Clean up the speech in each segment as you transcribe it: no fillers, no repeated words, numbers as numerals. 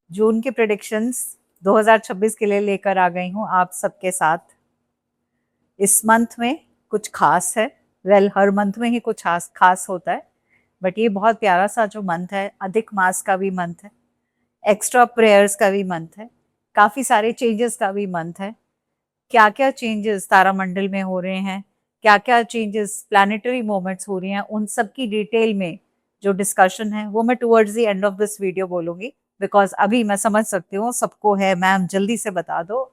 जून के प्रेडिक्शंस 2026 के लिए लेकर आ गई हूँ आप सबके साथ। इस मंथ में कुछ खास है। हर मंथ में ही कुछ खास खास होता है, बट ये बहुत प्यारा सा जो मंथ है, अधिक मास का भी मंथ है, एक्स्ट्रा प्रेयर्स का भी मंथ है, काफी सारे चेंजेस का भी मंथ है। क्या क्या चेंजेस तारामंडल में हो रहे हैं, क्या क्या चेंजेस प्लैनेटरी मोमेंट्स हो रही हैं, उन सब की डिटेल में जो डिस्कशन है वो मैं towards the end of this video बोलूंगी। बिकॉज अभी मैं समझ सकती हूँ सबको है, मैम जल्दी से बता दो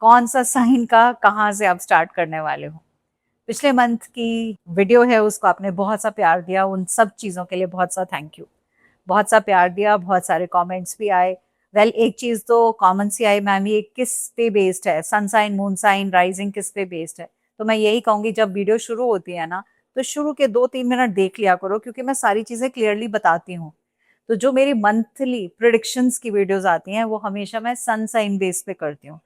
कौन सा साइन का कहाँ से आप स्टार्ट करने वाले हो। पिछले मंथ की वीडियो है, उसको आपने बहुत सा प्यार दिया, उन सब चीज़ों के लिए बहुत सा थैंक यू। बहुत सा प्यार दिया, बहुत सारे कमेंट्स भी आए। वेल एक चीज़ तो कॉमन सी आई, मैम ये किस पे बेस्ड है, sun sign moon sign rising किस पे बेस्ड है। तो मैं यही कहूँगी जब वीडियो शुरू होती है ना, तो शुरू के 2-3 मिनट देख लिया करो, क्योंकि मैं सारी चीज़ें क्लियरली बताती हूँ। तो जो मेरी मंथली प्रिडिक्शंस की वीडियोस आती हैं वो हमेशा मैं सन साइन बेस पे करती हूँ।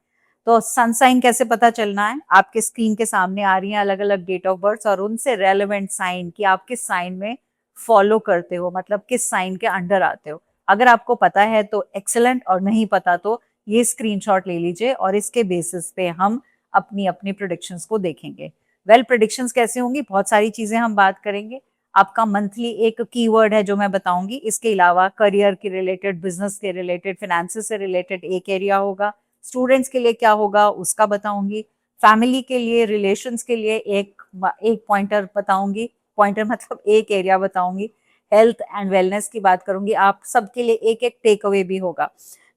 तो सन साइन कैसे पता चलना है, आपके स्क्रीन के सामने आ रही हैं अलग अलग डेट ऑफ बर्थ और उनसे रेलेवेंट साइन कि आप किस साइन में फॉलो करते हो, मतलब किस साइन के अंडर आते हो। अगर आपको पता है तो एक्सेलेंट, और नहीं पता तो ये स्क्रीनशॉट ले लीजिए और इसके बेसिस पे हम अपनी अपनी प्रिडिक्शंस को देखेंगे। वेल प्रिडिक्शंस कैसे होंगी, बहुत सारी चीजें हम बात करेंगे। आपका मंथली एक कीवर्ड है जो मैं बताऊंगी, इसके अलावा करियर के रिलेटेड, बिजनेस के रिलेटेड, फाइनेंसेस से रिलेटेड एक एरिया होगा। स्टूडेंट्स के लिए क्या होगा उसका बताऊंगी। फैमिली के लिए, रिलेशंस के लिए एक एक पॉइंटर बताऊंगी, पॉइंटर मतलब एक एरिया बताऊंगी। हेल्थ एंड वेलनेस की बात करूंगी, आप सबके लिए एक एक टेक अवे भी होगा।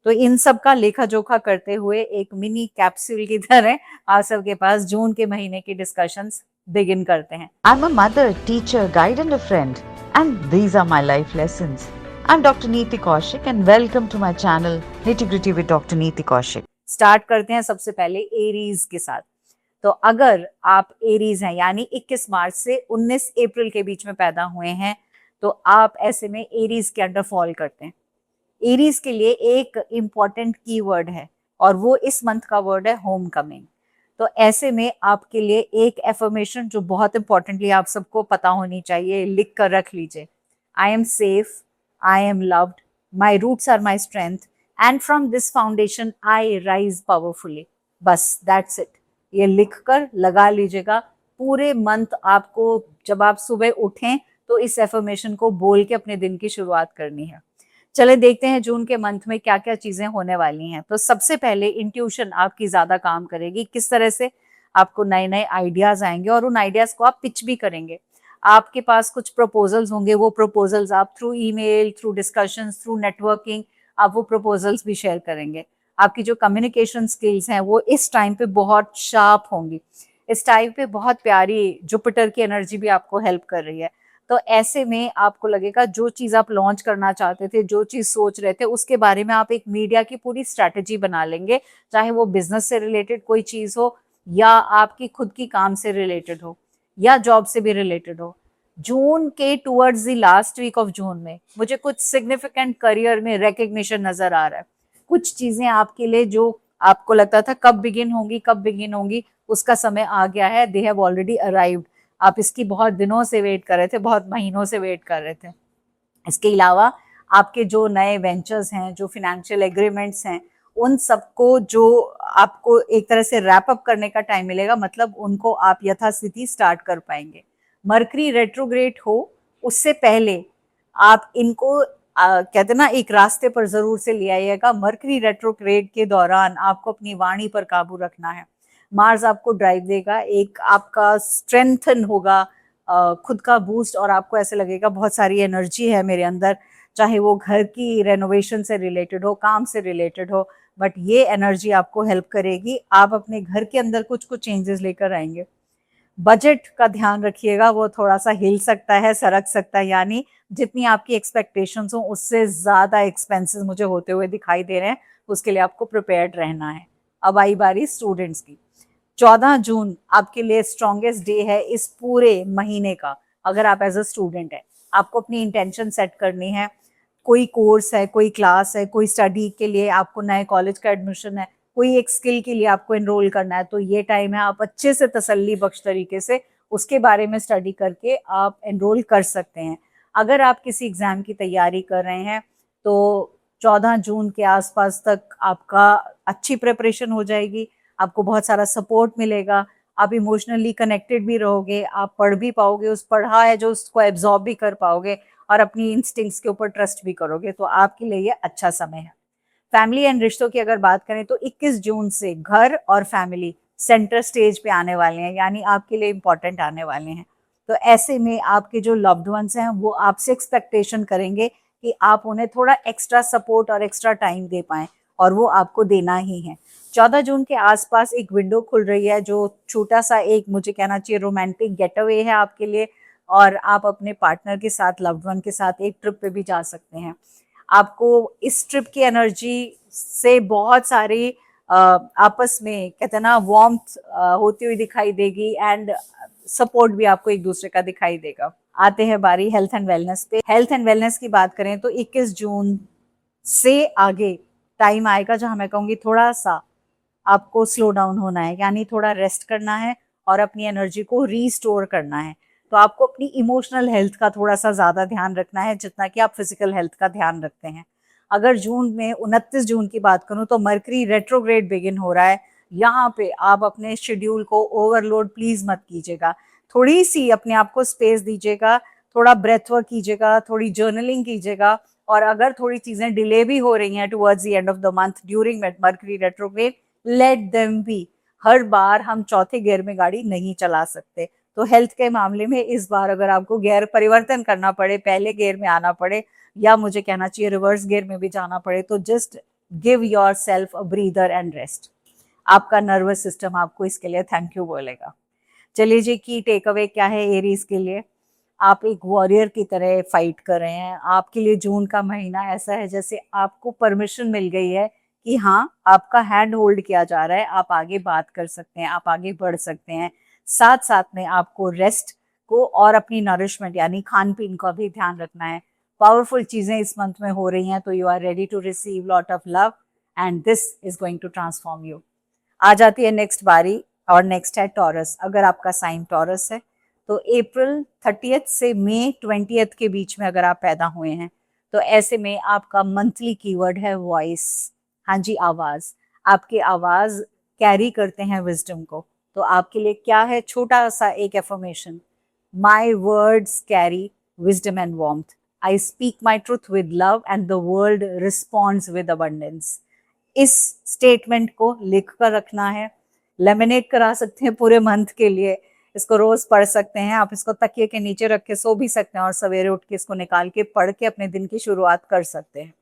तो इन सब का लेखा जोखा करते हुए एक मिनी कैप्सूल की तरह आप सबके पास जून के महीने की डिस्कशंस बिगिन करते हैं। I'm a mother, teacher, guide, and a friend, and these are my life lessons. I'm Dr. Neeti Kaushik, and welcome to my channel Nitty Gritty with Dr. Neeti Kaushik. Start करते हैं सबसे पहले Aries के साथ। तो अगर आप Aries हैं, यानी 21 मार्च से 19 अप्रैल के बीच में पैदा हुए हैं, तो आप ऐसे में एरीज के अंडर फॉल करते हैं। एरीज के लिए एक इंपॉर्टेंट कीवर्ड है और वो इस मंथ का वर्ड है होम कमिंग। तो ऐसे में आपके लिए एक एफर्मेशन जो बहुत इंपॉर्टेंटली आप सबको पता होनी चाहिए, लिख कर रख लीजिए। I am safe, I am loved, my roots are my strength, and from this foundation I rise powerfully. बस दैट्स इट, ये लिख कर लगा लीजिएगा। पूरे मंथ आपको जब आप सुबह उठें तो इस एफर्मेशन को बोल के अपने दिन की शुरुआत करनी है। चले देखते हैं जून के मंथ में क्या क्या चीजें होने वाली हैं। तो सबसे पहले इंट्यूशन आपकी ज्यादा काम करेगी। किस तरह से, आपको नए नए आइडियाज आएंगे और उन आइडियाज को आप पिच भी करेंगे। आपके पास कुछ प्रपोजल्स होंगे, वो प्रपोजल्स आप through email, through discussions, through networking आप वो प्रपोजल्स भी शेयर करेंगे। आपकी जो कम्युनिकेशन स्किल्स हैं वो इस टाइम पे बहुत शार्प होंगी। इस टाइम पे बहुत प्यारी जुपिटर की एनर्जी भी आपको हेल्प कर रही है। तो ऐसे में आपको लगेगा जो चीज आप लॉन्च करना चाहते थे, जो चीज सोच रहे थे, उसके बारे में आप एक मीडिया की पूरी स्ट्रैटेजी बना लेंगे। चाहे वो बिजनेस से रिलेटेड कोई चीज हो, या आपकी खुद की काम से रिलेटेड हो, या जॉब से भी रिलेटेड हो। जून के towards the last week of June में मुझे कुछ सिग्निफिकेंट करियर में रिकग्निशन नजर आ रहा है। कुछ चीजें आपके लिए जो आपको लगता था कब बिगिन होंगी कब बिगिन होंगी, उसका समय आ गया है। They have already arrived. आप इसकी बहुत दिनों से वेट कर रहे थे, बहुत महीनों से वेट कर रहे थे। इसके अलावा आपके जो नए वेंचर्स हैं, जो फिनेंशियल एग्रीमेंट्स हैं, उन सबको जो आपको एक तरह से रैप अप करने का टाइम मिलेगा, मतलब उनको आप यथास्थिति स्टार्ट कर पाएंगे। मरकरी रेट्रोग्रेड हो उससे पहले आप इनको कहते ना एक रास्ते पर जरूर से ले आइएगा। मरकरी रेट्रोग्रेड के दौरान आपको अपनी वाणी पर काबू रखना है। मार्स आपको ड्राइव देगा, एक आपका स्ट्रेंथन होगा, खुद का बूस्ट, और आपको ऐसे लगेगा बहुत सारी एनर्जी है मेरे अंदर। चाहे वो घर की रेनोवेशन से रिलेटेड हो, काम से रिलेटेड हो, बट ये एनर्जी आपको हेल्प करेगी। आप अपने घर के अंदर कुछ कुछ चेंजेस लेकर आएंगे। बजट का ध्यान रखिएगा, वो थोड़ा सा हिल सकता है, सरक सकता है, यानी जितनी आपकी एक्सपेक्टेशंस हो उससे ज्यादा एक्सपेंसेस मुझे होते हुए दिखाई दे रहे हैं। उसके लिए आपको प्रिपेयर्ड रहना है। अब आई बारी स्टूडेंट्स की। 14 जून आपके लिए स्ट्रॉन्गेस्ट डे है इस पूरे महीने का। अगर आप एज अ स्टूडेंट है, आपको अपनी इंटेंशन सेट करनी है। कोई कोर्स है, कोई क्लास है, कोई स्टडी के लिए आपको नए कॉलेज का एडमिशन है, कोई एक स्किल के लिए आपको एनरोल करना है, तो ये टाइम है आप अच्छे से तसल्ली बख्श तरीके से उसके बारे में स्टडी करके आप एनरोल कर सकते हैं। अगर आप किसी एग्जाम की तैयारी कर रहे हैं तो 14 जून के आसपास तक आपका अच्छी प्रिपरेशन हो जाएगी, आपको बहुत सारा सपोर्ट मिलेगा, आप इमोशनली कनेक्टेड भी रहोगे, आप पढ़ भी पाओगे, उस पढ़ा है जो उसको एब्जॉर्ब भी कर पाओगे और अपनी इंस्टिंक्ट्स के ऊपर ट्रस्ट भी करोगे, तो आपके लिए ये अच्छा समय है। फैमिली एंड रिश्तों की अगर बात करें तो 21 जून से घर और फैमिली सेंटर स्टेज पे आने वाले हैं, यानी आपके लिए इंपॉर्टेंट आने वाले हैं। तो ऐसे में आपके जो लव्ड वंस हैं वो आपसे एक्सपेक्टेशन करेंगे कि आप उन्हें थोड़ा एक्स्ट्रा सपोर्ट और एक्स्ट्रा टाइम दे पाएं, और वो आपको देना ही है। 14 जून के आसपास एक विंडो खुल रही है जो छोटा सा एक, मुझे कहना चाहिए, रोमांटिक गेट अवे है आपके लिए, और आप अपने पार्टनर के साथ, लव्ड वन के साथ एक ट्रिप पे भी जा सकते हैं। आपको इस ट्रिप की एनर्जी से बहुत सारी आपस में, कहते हैं ना, वार्मथ होती हुई दिखाई देगी, एंड सपोर्ट भी आपको एक दूसरे का दिखाई देगा। आते हैं बारी हेल्थ एंड वेलनेस पे। हेल्थ एंड वेलनेस की बात करें तो 21 जून से आगे टाइम आएगा जहां मैं कहूंगी थोड़ा सा आपको स्लो डाउन होना है, यानी थोड़ा रेस्ट करना है और अपनी एनर्जी को रीस्टोर करना है। तो आपको अपनी इमोशनल हेल्थ का थोड़ा सा ज़्यादा ध्यान रखना है जितना कि आप फिजिकल हेल्थ का ध्यान रखते हैं। अगर जून में 29 जून की बात करूं तो मरकरी रेट्रोग्रेड बिगिन हो रहा है। यहाँ पे आप अपने शेड्यूल को ओवरलोड प्लीज मत कीजिएगा, थोड़ी सी अपने आप को स्पेस दीजिएगा, थोड़ा ब्रेथ वर्क कीजिएगा, थोड़ी जर्नलिंग कीजिएगा, और अगर थोड़ी चीजें डिले भी हो रही हैं towards the end of the month during Mercury retrograde, let them be. हर बार हम चौथे गियर में गाड़ी नहीं चला सकते, तो हेल्थ के मामले में इस बार अगर आपको गियर परिवर्तन करना पड़े, पहले गियर में आना पड़े, या मुझे कहना चाहिए रिवर्स गियर में भी जाना पड़े, तो just give your self a breather and rest. आपका नर्वस सिस्टम आपको इसके लिए थैंक यू बोलेगा। चलिए जी, की टेक अवे क्या है एरीज के लिए? आप एक वॉरियर की तरह फाइट कर रहे हैं। आपके लिए जून का महीना ऐसा है जैसे आपको परमिशन मिल गई है कि हाँ, आपका हैंड होल्ड किया जा रहा है, आप आगे बात कर सकते हैं, आप आगे बढ़ सकते हैं। साथ साथ में आपको रेस्ट को और अपनी नरिशमेंट यानी खान पीन का भी ध्यान रखना है। पावरफुल चीजें इस मंथ में हो रही हैं, तो you are ready to receive lot of love and this is going to transform you. आ जाती है नेक्स्ट बारी, और नेक्स्ट है टॉरस। अगर आपका साइन टॉरस है तो अप्रैल 30 से मई 20 के बीच में अगर आप पैदा हुए हैं, तो ऐसे में आपका मंथली कीवर्ड है वॉइस। हाँ जी, आवाज। आपकी आवाज कैरी करते हैं विजडम को। तो आपके लिए क्या है, छोटा सा एक affirmation, my words carry wisdom and warmth, I speak my truth with love and the world responds with abundance. इस स्टेटमेंट को लिख कर रखना है, लेमिनेट करा सकते हैं पूरे मंथ के लिए, इसको रोज पढ़ सकते हैं, आप इसको तकिए के नीचे रख के सो भी सकते हैं और सवेरे उठ के इसको निकाल के पढ़ के अपने दिन की शुरुआत कर सकते हैं।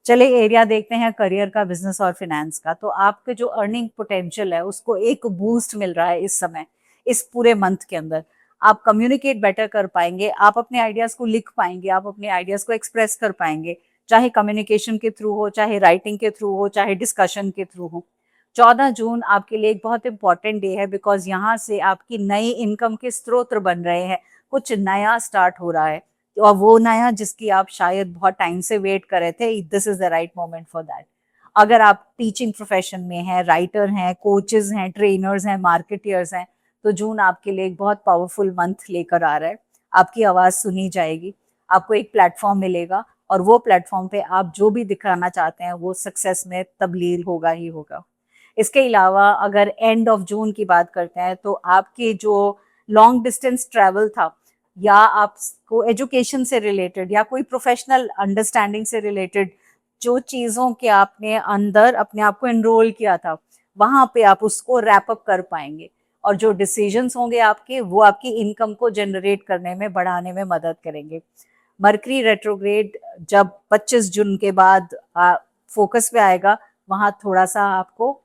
चलिए एरिया देखते हैं करियर का, बिजनेस और फिनेंस का। तो आपके जो अर्निंग पोटेंशियल है उसको एक बूस्ट मिल रहा है इस समय, इस पूरे मंथ के अंदर। आप कम्युनिकेट बेटर कर पाएंगे, आप अपने आइडियाज को लिख पाएंगे, आप अपने आइडियाज को एक्सप्रेस कर पाएंगे, चाहे कम्युनिकेशन के थ्रू हो, चाहे राइटिंग के थ्रू हो, चाहे डिस्कशन के थ्रू हो। 14 जून आपके लिए एक बहुत इंपॉर्टेंट डे है, बिकॉज यहाँ से आपकी नई इनकम के स्रोत बन रहे हैं, कुछ नया स्टार्ट हो रहा है, और वो नया जिसकी आप शायद बहुत टाइम से वेट कर रहे थे, this is the right moment for that. अगर आप टीचिंग प्रोफेशन में हैं, राइटर हैं, कोचेस हैं, ट्रेनर्स हैं, मार्केटियर्स हैं, तो जून आपके लिए एक बहुत पावरफुल मंथ लेकर आ रहा है। आपकी आवाज़ सुनी जाएगी, आपको एक प्लेटफॉर्म मिलेगा, और वो प्लेटफॉर्म पे आप जो भी दिखाना चाहते हैं वो सक्सेस में तब्दील होगा ही होगा। इसके अलावा अगर एंड ऑफ जून की बात करते हैं तो आपके जो लॉन्ग डिस्टेंस ट्रैवल था, या आपको एजुकेशन से रिलेटेड या कोई प्रोफेशनल अंडरस्टैंडिंग से रिलेटेड जो चीज़ों के आपने अंदर अपने आप को एनरोल किया था, वहाँ पे आप उसको रैप अप कर पाएंगे, और जो डिसीजंस होंगे आपके वो आपकी इनकम को जनरेट करने में, बढ़ाने में मदद करेंगे। मरकरी रेट्रोग्रेड जब 25 जून के बाद फोकस पे आएगा, वहाँ थोड़ा सा आपको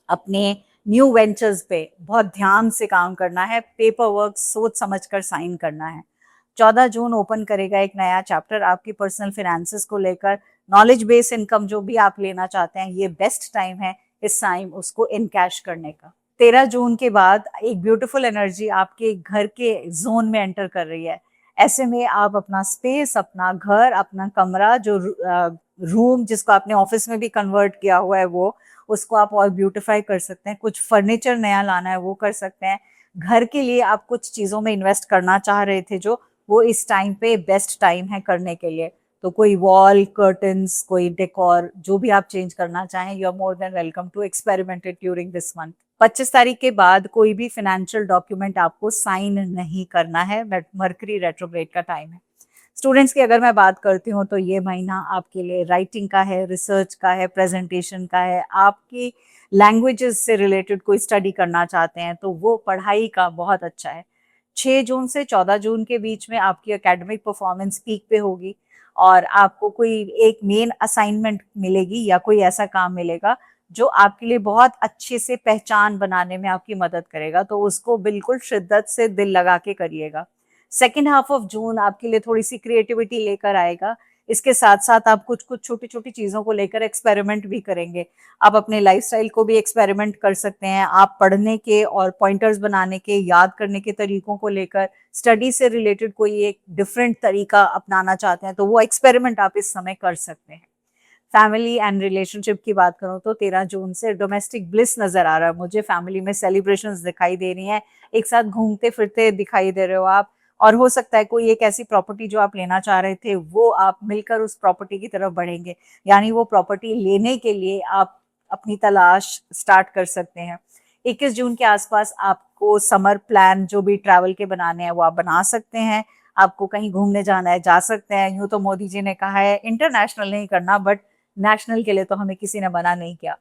अपने न्यू वेंचर्स पे बहुत ध्यान से काम करना है, पेपर वर्क सोच समझ कर साइन करना है। 14 जून ओपन करेगा एक नया चैप्टर आपकी पर्सनल फिनेंसेस को लेकर। नॉलेज बेस्ड इनकम जो भी आप लेना चाहते हैं, ये बेस्ट टाइम है इस टाइम उसको इनकैश करने का। 13 जून के बाद एक ब्यूटीफुल एनर्जी आपके घर के जोन में एंटर कर रही है। ऐसे में आप अपना स्पेस, अपना घर, अपना कमरा, जो रूम जिसको आपने ऑफिस में भी कन्वर्ट किया हुआ है, वो उसको आप और ब्यूटिफाई कर सकते हैं। कुछ फर्नीचर नया लाना है वो कर सकते हैं। घर के लिए आप कुछ चीज़ों में इन्वेस्ट करना चाह रहे थे जो, वो इस टाइम पे बेस्ट टाइम है करने के लिए। तो कोई वॉल कर्टन्स, कोई डेकोर, जो भी आप चेंज करना चाहें, you are more than welcome to experiment it during this month. 25 तारीख के बाद कोई भी फाइनेंशियल डॉक्यूमेंट आपको साइन नहीं करना है, मरकरी रेट्रोग्रेड का टाइम है। स्टूडेंट्स की अगर मैं बात करती हूँ तो ये महीना आपके लिए राइटिंग का है, रिसर्च का है, प्रेजेंटेशन का है। आपकी लैंग्वेजेस से रिलेटेड कोई स्टडी करना चाहते हैं तो वो पढ़ाई का बहुत अच्छा है। 6 जून से 14 जून के बीच में आपकी एकेडमिक परफॉर्मेंस पीक पे होगी और आपको कोई एक मेन असाइनमेंट मिलेगी या कोई ऐसा काम मिलेगा जो आपके लिए बहुत अच्छे से पहचान बनाने में आपकी मदद करेगा, तो उसको बिल्कुल शिद्दत से दिल लगा के करिएगा। सेकेंड हाफ ऑफ जून आपके लिए थोड़ी सी क्रिएटिविटी लेकर आएगा। इसके साथ साथ आप कुछ कुछ छोटी छोटी चीज़ों को लेकर एक्सपेरिमेंट भी करेंगे। आप अपने लाइफस्टाइल को भी एक्सपेरिमेंट कर सकते हैं। आप पढ़ने के और पॉइंटर्स बनाने के, याद करने के तरीकों को लेकर, स्टडी से रिलेटेड कोई एक डिफरेंट तरीका अपनाना चाहते हैं तो वो एक्सपेरिमेंट आप इस समय कर सकते हैं। फैमिली एंड रिलेशनशिप की बात करूं तो 13 जून से डोमेस्टिक ब्लिस नजर आ रहा है मुझे। फैमिली में सेलिब्रेशंस दिखाई दे रही हैं, एक साथ घूमते फिरते दिखाई दे रहे हो आप, और हो सकता है कोई एक ऐसी प्रॉपर्टी जो आप लेना चाह रहे थे वो आप मिलकर उस प्रॉपर्टी की तरफ बढ़ेंगे, यानी वो प्रॉपर्टी लेने के लिए आप अपनी तलाश स्टार्ट कर सकते हैं। 21 जून के आसपास आपको समर प्लान जो भी ट्रैवल के बनाने हैं वो आप बना सकते हैं। आपको कहीं घूमने जाना है, जा सकते हैं। यूं तो मोदी जी ने कहा है इंटरनेशनल नहीं करना, बट नेशनल के लिए तो हमें किसी ने मना नहीं किया।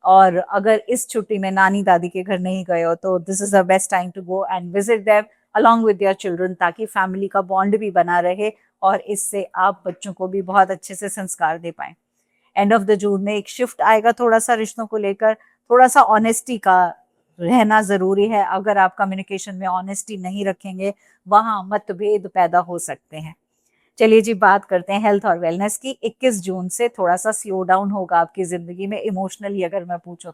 और अगर इस छुट्टी में नानी दादी के घर नहीं गए हो तो this is the best time to go and visit them along with your children, ताकि फैमिली का बॉन्ड भी बना रहे और इससे आप बच्चों को भी बहुत अच्छे से संस्कार दे पाएं। एंड ऑफ द जून में एक शिफ्ट आएगा थोड़ा सा रिश्तों को लेकर, थोड़ा सा ऑनेस्टी का रहना जरूरी है। अगर आप कम्युनिकेशन में ऑनेस्टी नहीं रखेंगे वहां मतभेद पैदा हो सकते हैं। चलिए जी, बात करते हैं हेल्थ और वेलनेस की। 21 जून से थोड़ा सा स्लो डाउन होगा आपकी जिंदगी में इमोशनली, अगर मैं पूछूं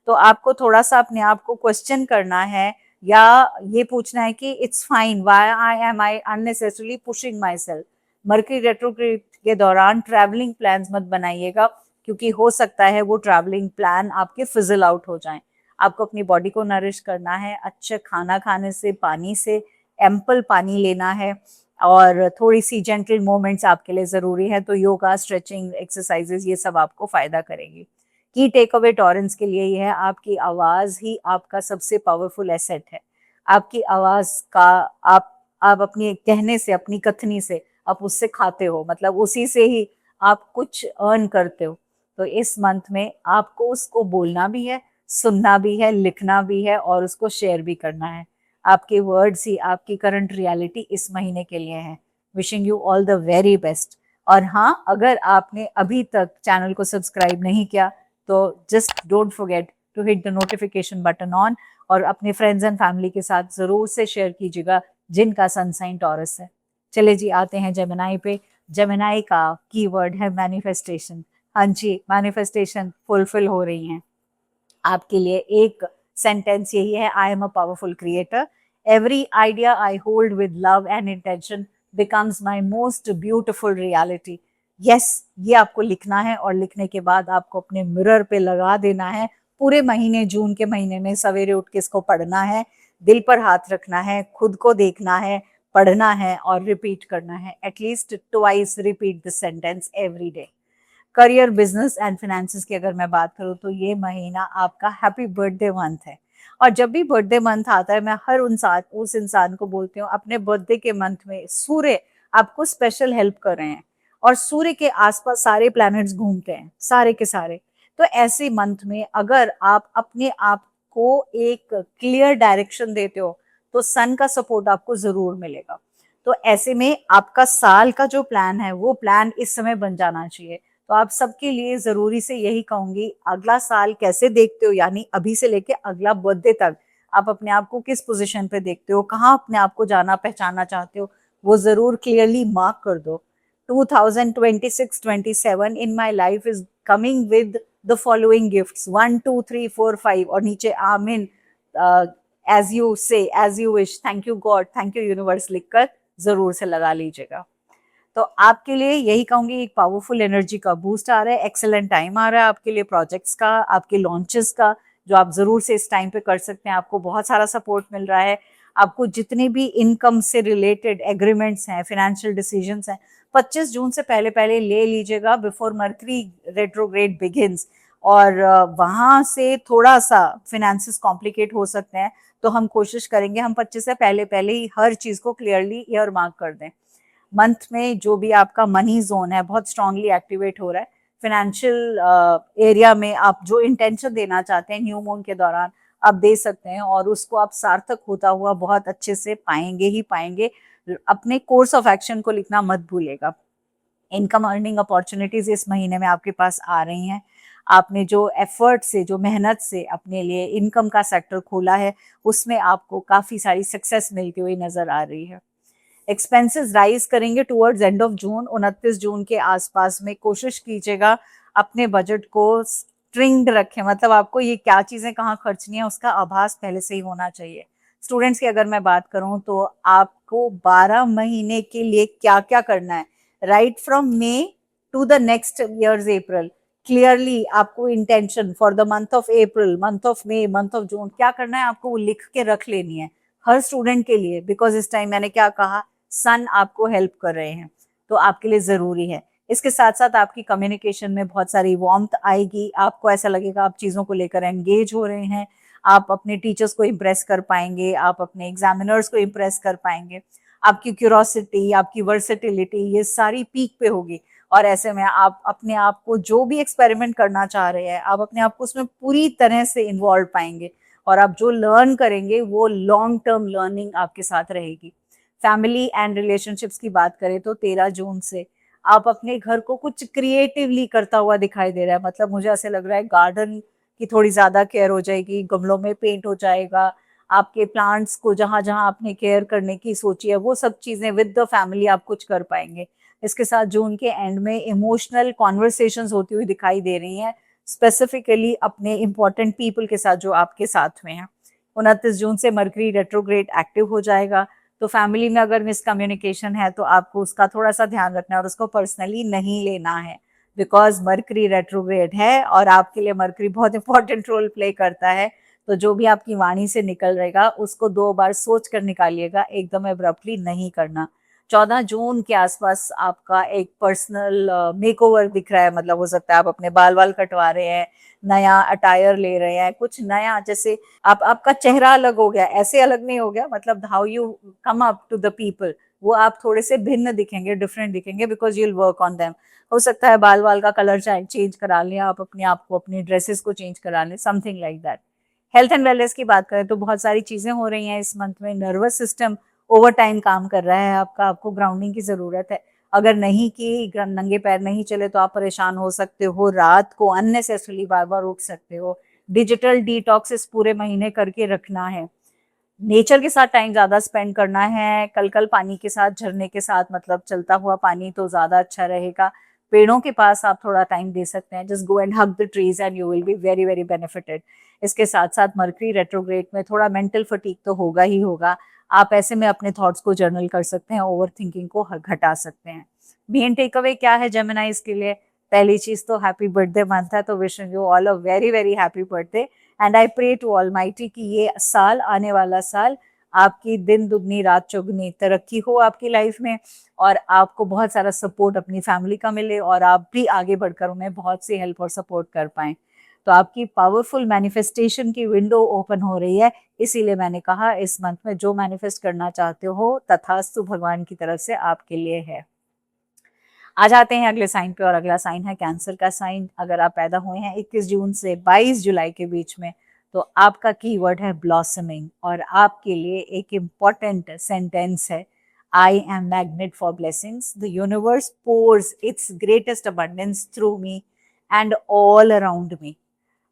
तो आपको थोड़ा सा अपने आप को क्वेश्चन करना है या ये पूछना है कि it's fine, why I unnecessarily pushing my self. Mercury retrograde के दौरान ट्रैवलिंग प्लान्स मत बनाइएगा, क्योंकि हो सकता है वो ट्रैवलिंग प्लान आपके फिजल आउट हो जाएं। आपको अपनी बॉडी को नरिश करना है, अच्छे खाना खाने से, पानी से, एम्पल पानी लेना है, और थोड़ी सी जेंटल मोमेंट्स आपके लिए ज़रूरी है। तो योगा, स्ट्रेचिंग, एक्सरसाइजेज, ये सब आपको फ़ायदा करेगी। की टेक अवे टॉरेंस के लिए ये है, आपकी आवाज़ ही आपका सबसे पावरफुल एसेट है। आपकी आवाज़ का आप अपनी कहने से, अपनी कथनी से आप उससे खाते हो, मतलब उसी से ही आप कुछ अर्न करते हो। तो इस मंथ में आपको उसको बोलना भी है, सुनना भी है, लिखना भी है और उसको शेयर भी करना है। आपके वर्ड्स ही आपकी करंट रियलिटी इस महीने के लिए हैं। Wishing you all the very best. और हाँ, अगर आपने अभी तक चैनल को सब्सक्राइब नहीं किया तो just don't forget to hit the notification button on, और अपने फ्रेंड्स एंड फैमिली के साथ जरूर से शेयर कीजिएगा जिनका सन साइन टॉरस है। चले जी, आते हैं जेमिनाई पे। जेमिनाई का कीवर्ड है मैनिफेस्टेशन। हाँ जी, मैनिफेस्टेशन फुलफिल हो रही हैं आपके लिए। एक सेंटेंस यही है, I am a powerful creator, every idea I hold with love and intention becomes my most beautiful reality. Yes, ये आपको लिखना है और लिखने के बाद आपको अपने मिरर पे लगा देना है। पूरे महीने, जून के महीने में सवेरे उठ के इसको पढ़ना है, दिल पर हाथ रखना है, खुद को देखना है, पढ़ना है और रिपीट करना है। At least twice repeat this sentence every day. Career, business and finances की अगर मैं बात करूं तो ये महीना आपका हैप्पी बर्थडे मंथ है। और जब भी बर्थडे मंथ आता है मैं हर उस इंसान को बोलती हूँ अपने बर्थडे के मंथ में सूर्य आपको स्पेशल हेल्प कर रहे हैं, और सूर्य के आसपास सारे प्लैनेट्स घूमते हैं, सारे के सारे। तो ऐसे मंथ में अगर आप अपने आप को एक क्लियर डायरेक्शन देते हो तो सन का सपोर्ट आपको जरूर मिलेगा। तो ऐसे में आपका साल का जो प्लान है वो प्लान इस समय बन जाना चाहिए। तो आप सबके लिए जरूरी से यही कहूंगी, अगला साल कैसे देखते हो, यानी अभी से लेके अगला बर्थडे तक आप अपने आप को किस पोजीशन पे देखते हो, कहाँ अपने आप को जाना पहचानना चाहते हो, वो जरूर क्लियरली मार्क कर दो। 2026-27 in my life is coming with the following gifts 1 2 3 4 5, और नीचे आमीन, as you say, as you wish, thank you God, thank you universe लिखकर जरूर से लगा लीजिएगा। तो आपके लिए यही कहूंगी, एक पावरफुल एनर्जी का बूस्ट आ रहा है, एक्सेलेंट टाइम आ रहा है आपके लिए प्रोजेक्ट्स का, आपके लॉन्चेस का, जो आप जरूर से इस टाइम पे कर सकते हैं। आपको बहुत सारा सपोर्ट मिल रहा है। आपको जितने भी इनकम से रिलेटेड एग्रीमेंट्स हैं, फाइनेंशियल डिसीजंस हैं, 25 जून से पहले पहले ले लीजिएगा बिफोर मर्करी रेट्रोग्रेड बिगिंस, और वहां से थोड़ा सा फिनेंसेस कॉम्प्लिकेट हो सकते हैं, तो हम कोशिश करेंगे हम 25 से पहले पहले ही हर चीज को क्लियरली ईयर मार्क कर दें। मंथ में जो भी आपका मनी जोन है बहुत स्ट्रांगली एक्टिवेट हो रहा है। फाइनेंशियल एरिया में आप जो इंटेंशन देना चाहते हैं न्यू मून के दौरान आप दे सकते हैं, और उसको आप सार्थक होता हुआ बहुत अच्छे से पाएंगे ही पाएंगे। अपने कोर्स ऑफ एक्शन को लिखना मत भूलिएगा। इनकम अर्निंग अपॉर्चुनिटीज इस महीने में आपके पास आ रही हैं। आपने जो एफर्ट से, जो मेहनत से अपने लिए इनकम का सेक्टर खोला है, उसमें आपको काफी सारी सक्सेस मिलती हुई नजर आ रही है। एक्सपेंसेस राइज करेंगे टुवर्ड्स एंड ऑफ जून, 29 जून के आसपास में कोशिश कीजिएगा अपने बजट को स्ट्रिंग्ड रखें, मतलब आपको ये क्या चीजें कहाँ खर्चनी है उसका आभास पहले से ही होना चाहिए। स्टूडेंट्स की अगर मैं बात करूं तो आपको 12 महीने के लिए क्या क्या करना है, right from May to the next years April, clearly आपको intention for the month of April, month of May, month of June क्या करना है आपको वो लिख के रख लेनी है हर स्टूडेंट के लिए, बिकॉज इस टाइम मैंने क्या कहा, सन आपको हेल्प कर रहे हैं, तो आपके लिए जरूरी है। इसके साथ साथ आपकी कम्युनिकेशन में बहुत सारी वार्मथ आएगी, आपको ऐसा लगेगा आप चीजों को लेकर एंगेज हो रहे हैं, आप अपने टीचर्स को इम्प्रेस कर पाएंगे, आप अपने एग्जामिनर्स को इम्प्रेस कर पाएंगे, आपकी क्यूरोसिटी, आपकी वर्सेटिलिटी ये सारी पीक पे होगी। और ऐसे में आप अपने आप को जो भी एक्सपेरिमेंट करना चाह रहे हैं आप अपने आप को उसमें पूरी तरह से इन्वॉल्व पाएंगे, और आप जो लर्न करेंगे वो लॉन्ग टर्म लर्निंग आपके साथ रहेगी। फैमिली एंड रिलेशनशिप्स की बात करें तो 13 जून से आप अपने घर को कुछ क्रिएटिवली करता हुआ दिखाई दे रहा है, मतलब मुझे ऐसे लग रहा है गार्डन की थोड़ी ज्यादा केयर हो जाएगी, गमलों में पेंट हो जाएगा, आपके प्लांट्स को जहां जहां आपने केयर करने की सोची है वो सब चीजें विद द फैमिली आप कुछ कर पाएंगे। इसके साथ जून के एंड में इमोशनल कॉन्वर्सेशंस होती हुई दिखाई दे रही हैं, स्पेसिफिकली अपने इंपॉर्टेंट पीपल के साथ जो आपके साथ में हैं। 29 जून से मर्करी रेट्रोग्रेड एक्टिव हो जाएगा, तो फैमिली में अगर मिसकम्युनिकेशन है तो आपको उसका थोड़ा सा ध्यान रखना है और उसको पर्सनली नहीं लेना है, बिकॉज मर्करी रेट्रोग्रेड है और आपके लिए मर्करी बहुत इंपॉर्टेंट रोल प्ले करता है। तो जो भी आपकी वाणी से निकल रहेगा उसको 2 बार सोच कर निकालिएगा, एकदम एब्रप्टली नहीं करना। 14 जून के आसपास आपका एक पर्सनल मेकओवर दिख रहा है, मतलब हो सकता है आप अपने बाल वाल कटवा रहे हैं, नया अटायर ले रहे हैं, कुछ नया, जैसे आपका चेहरा अलग हो गया, ऐसे अलग नहीं हो गया, मतलब how you come up to the people, वो आप थोड़े से भिन्न दिखेंगे, डिफरेंट दिखेंगे, because you will work on them. हो सकता है बाल वाल का कलर चेंज करा लें आप, अपने आप को, अपनी ड्रेसेस को चेंज करा लें, something like that. Health and wellness की बात करें तो बहुत सारी चीजें हो रही हैं इस मंथ में। नर्वस सिस्टम ओवर टाइम काम कर रहा है आपका, आपको ग्राउंडिंग की जरूरत है, अगर नहीं की, नंगे पैर नहीं चले तो आप परेशान हो सकते हो, रात को अननेसेसरली बार बार उठ सकते हो। डिजिटल डिटॉक्स इस पूरे महीने करके रखना है। नेचर के साथ टाइम ज्यादा स्पेंड करना है, कल पानी के साथ, झरने के साथ, मतलब चलता हुआ पानी तो ज्यादा अच्छा रहेगा। पेड़ों के पास आप थोड़ा टाइम दे सकते हैं, just go and hug the trees and you will be very very benefited. इसके साथ साथ मर्करी रेट्रोग्रेड में थोड़ा मेंटल फटीग तो होगा ही होगा, आप ऐसे में अपने थॉट्स को जर्नल कर सकते हैं, ओवर थिंकिंग को घटा सकते हैं। मेन टेक अवे क्या है जेमिनाइज के लिए, पहली चीज तो हैप्पी बर्थडे मंथ है, तो wishing you all a very very happy birthday, and I pray to almighty कि ये साल, आने वाला साल, आपकी दिन दुगनी रात चौगनी तरक्की हो आपकी लाइफ में, और आपको बहुत सारा सपोर्ट अपनी फैमिली का मिले, और आप भी आगे बढ़कर उन्हें बहुत सी हेल्प और सपोर्ट कर पाएं। तो आपकी पावरफुल मैनिफेस्टेशन की विंडो ओपन हो रही है, इसीलिए मैंने कहा इस मंथ में जो मैनिफेस्ट करना चाहते हो तथास्तु भगवान की तरफ से आपके लिए है। आ जाते हैं अगले साइन पे, और अगला साइन है कैंसर का साइन। अगर आप पैदा हुए हैं 21 जून से 22 जुलाई के बीच में, तो आपका कीवर्ड है ब्लॉसमिंग, और आपके लिए एक इम्पॉर्टेंट सेंटेंस है, I M magnet for blessings, the universe pores it's greatest abundance through me and all around me.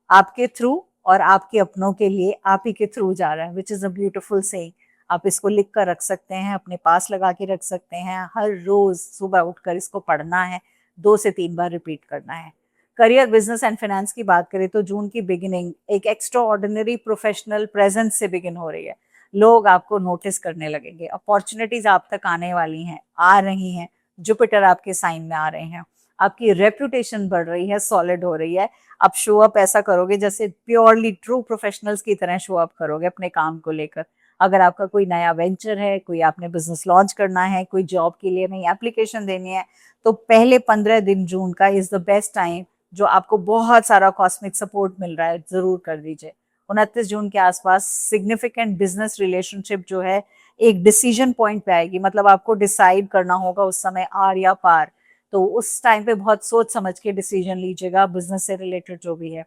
आपके थ्रू और आपके अपनों के लिए आप ही के थ्रू जा रहा है, which is a beautiful saying. आप इसको लिख कर रख सकते हैं, अपने पास लगा के रख सकते हैं, हर रोज सुबह उठकर इसको पढ़ना है, 2 से 3 बार रिपीट करना है। करियर, बिजनेस एंड फाइनेंस की बात करें तो जून की बिगिनिंग एक एक्स्ट्रा ऑर्डिनरी प्रोफेशनल प्रेजेंस से बिगिन हो रही है। लोग आपको नोटिस करने लगेंगे, अपॉर्चुनिटीज आप तक आने वाली हैं, आ रही हैं, जुपिटर आपके साइन में आ रहे हैं, आपकी रेपुटेशन बढ़ रही है, सॉलिड हो रही है। आप शो अप ऐसा करोगे जैसे प्योरली ट्रू प्रोफेशनल्स की तरह शो अप करोगे अपने काम को लेकर। अगर आपका कोई नया वेंचर है, कोई आपने बिजनेस लॉन्च करना है, कोई जॉब के लिए नई एप्लीकेशन देनी है, तो पहले 15 दिन जून का इज द बेस्ट टाइम, जो आपको बहुत सारा कॉस्मिक सपोर्ट मिल रहा है, जरूर कर दीजिए। 29 जून के आसपास सिग्निफिकेंट बिजनेस रिलेशनशिप जो है एक डिसीजन पॉइंट पे आएगी, मतलब आपको डिसाइड करना होगा उस समय आर या पार। तो उस टाइम पे बहुत सोच समझ के डिसीजन लीजिएगा बिजनेस से रिलेटेड जो भी है।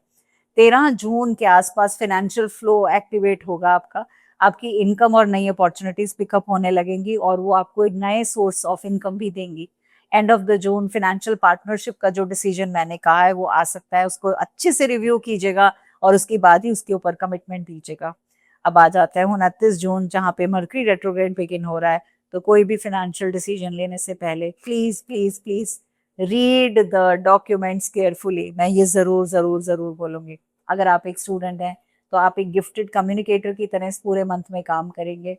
13 जून के आसपास फाइनेंशियल फ्लो एक्टिवेट होगा आपका, आपकी इनकम और नई अपॉर्चुनिटीज पिकअप होने लगेंगी और वो आपको एक नए सोर्स ऑफ इनकम भी देंगी। And of the June financial partnership का जो डिसीजन मैंने कहा है वो आ सकता है, उसको अच्छे से रिव्यू कीजिएगा और उसके बाद ही उसके ऊपर कमिटमेंट दीजिएगा। अब आ जाता है 29 जून, जहाँ पे मर्करी रेट्रोग्रेड बिगिन हो रहा है। तो कोई भी फाइनेंशियल डिसीजन लेने से पहले please please please read the documents carefully, मैं ये जरूर जरूर जरूर बोलूंगी। अगर आप एक स्टूडेंट हैं तो आप एक गिफ्टेड कम्युनिकेटर की तरह इस पूरे मंथ में काम करेंगे।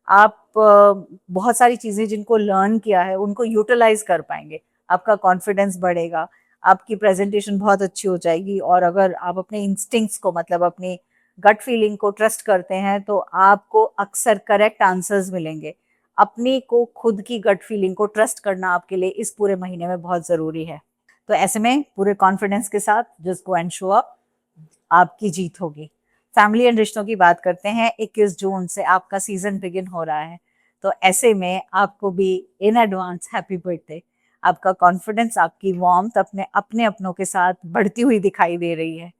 आप बहुत सारी चीजें जिनको लर्न किया है उनको यूटिलाइज कर पाएंगे, आपका कॉन्फिडेंस बढ़ेगा, आपकी प्रेजेंटेशन बहुत अच्छी हो जाएगी। और अगर आप अपने इंस्टिंक्ट्स को, मतलब अपनी गट फीलिंग को ट्रस्ट करते हैं, तो आपको अक्सर करेक्ट आंसर्स मिलेंगे। अपनी को खुद की गट फीलिंग को ट्रस्ट करना आपके लिए इस पूरे महीने में बहुत जरूरी है। तो ऐसे में पूरे कॉन्फिडेंस के साथ just go and show up, आपकी जीत होगी। फैमिली एंड रिश्तों की बात करते हैं, 21 जून से आपका सीजन बिगिन हो रहा है। तो ऐसे में आपको भी इन एडवांस हैप्पी बर्थडे। आपका कॉन्फिडेंस, आपकी वार्मथ अपने अपने अपनों के साथ बढ़ती हुई दिखाई दे रही है।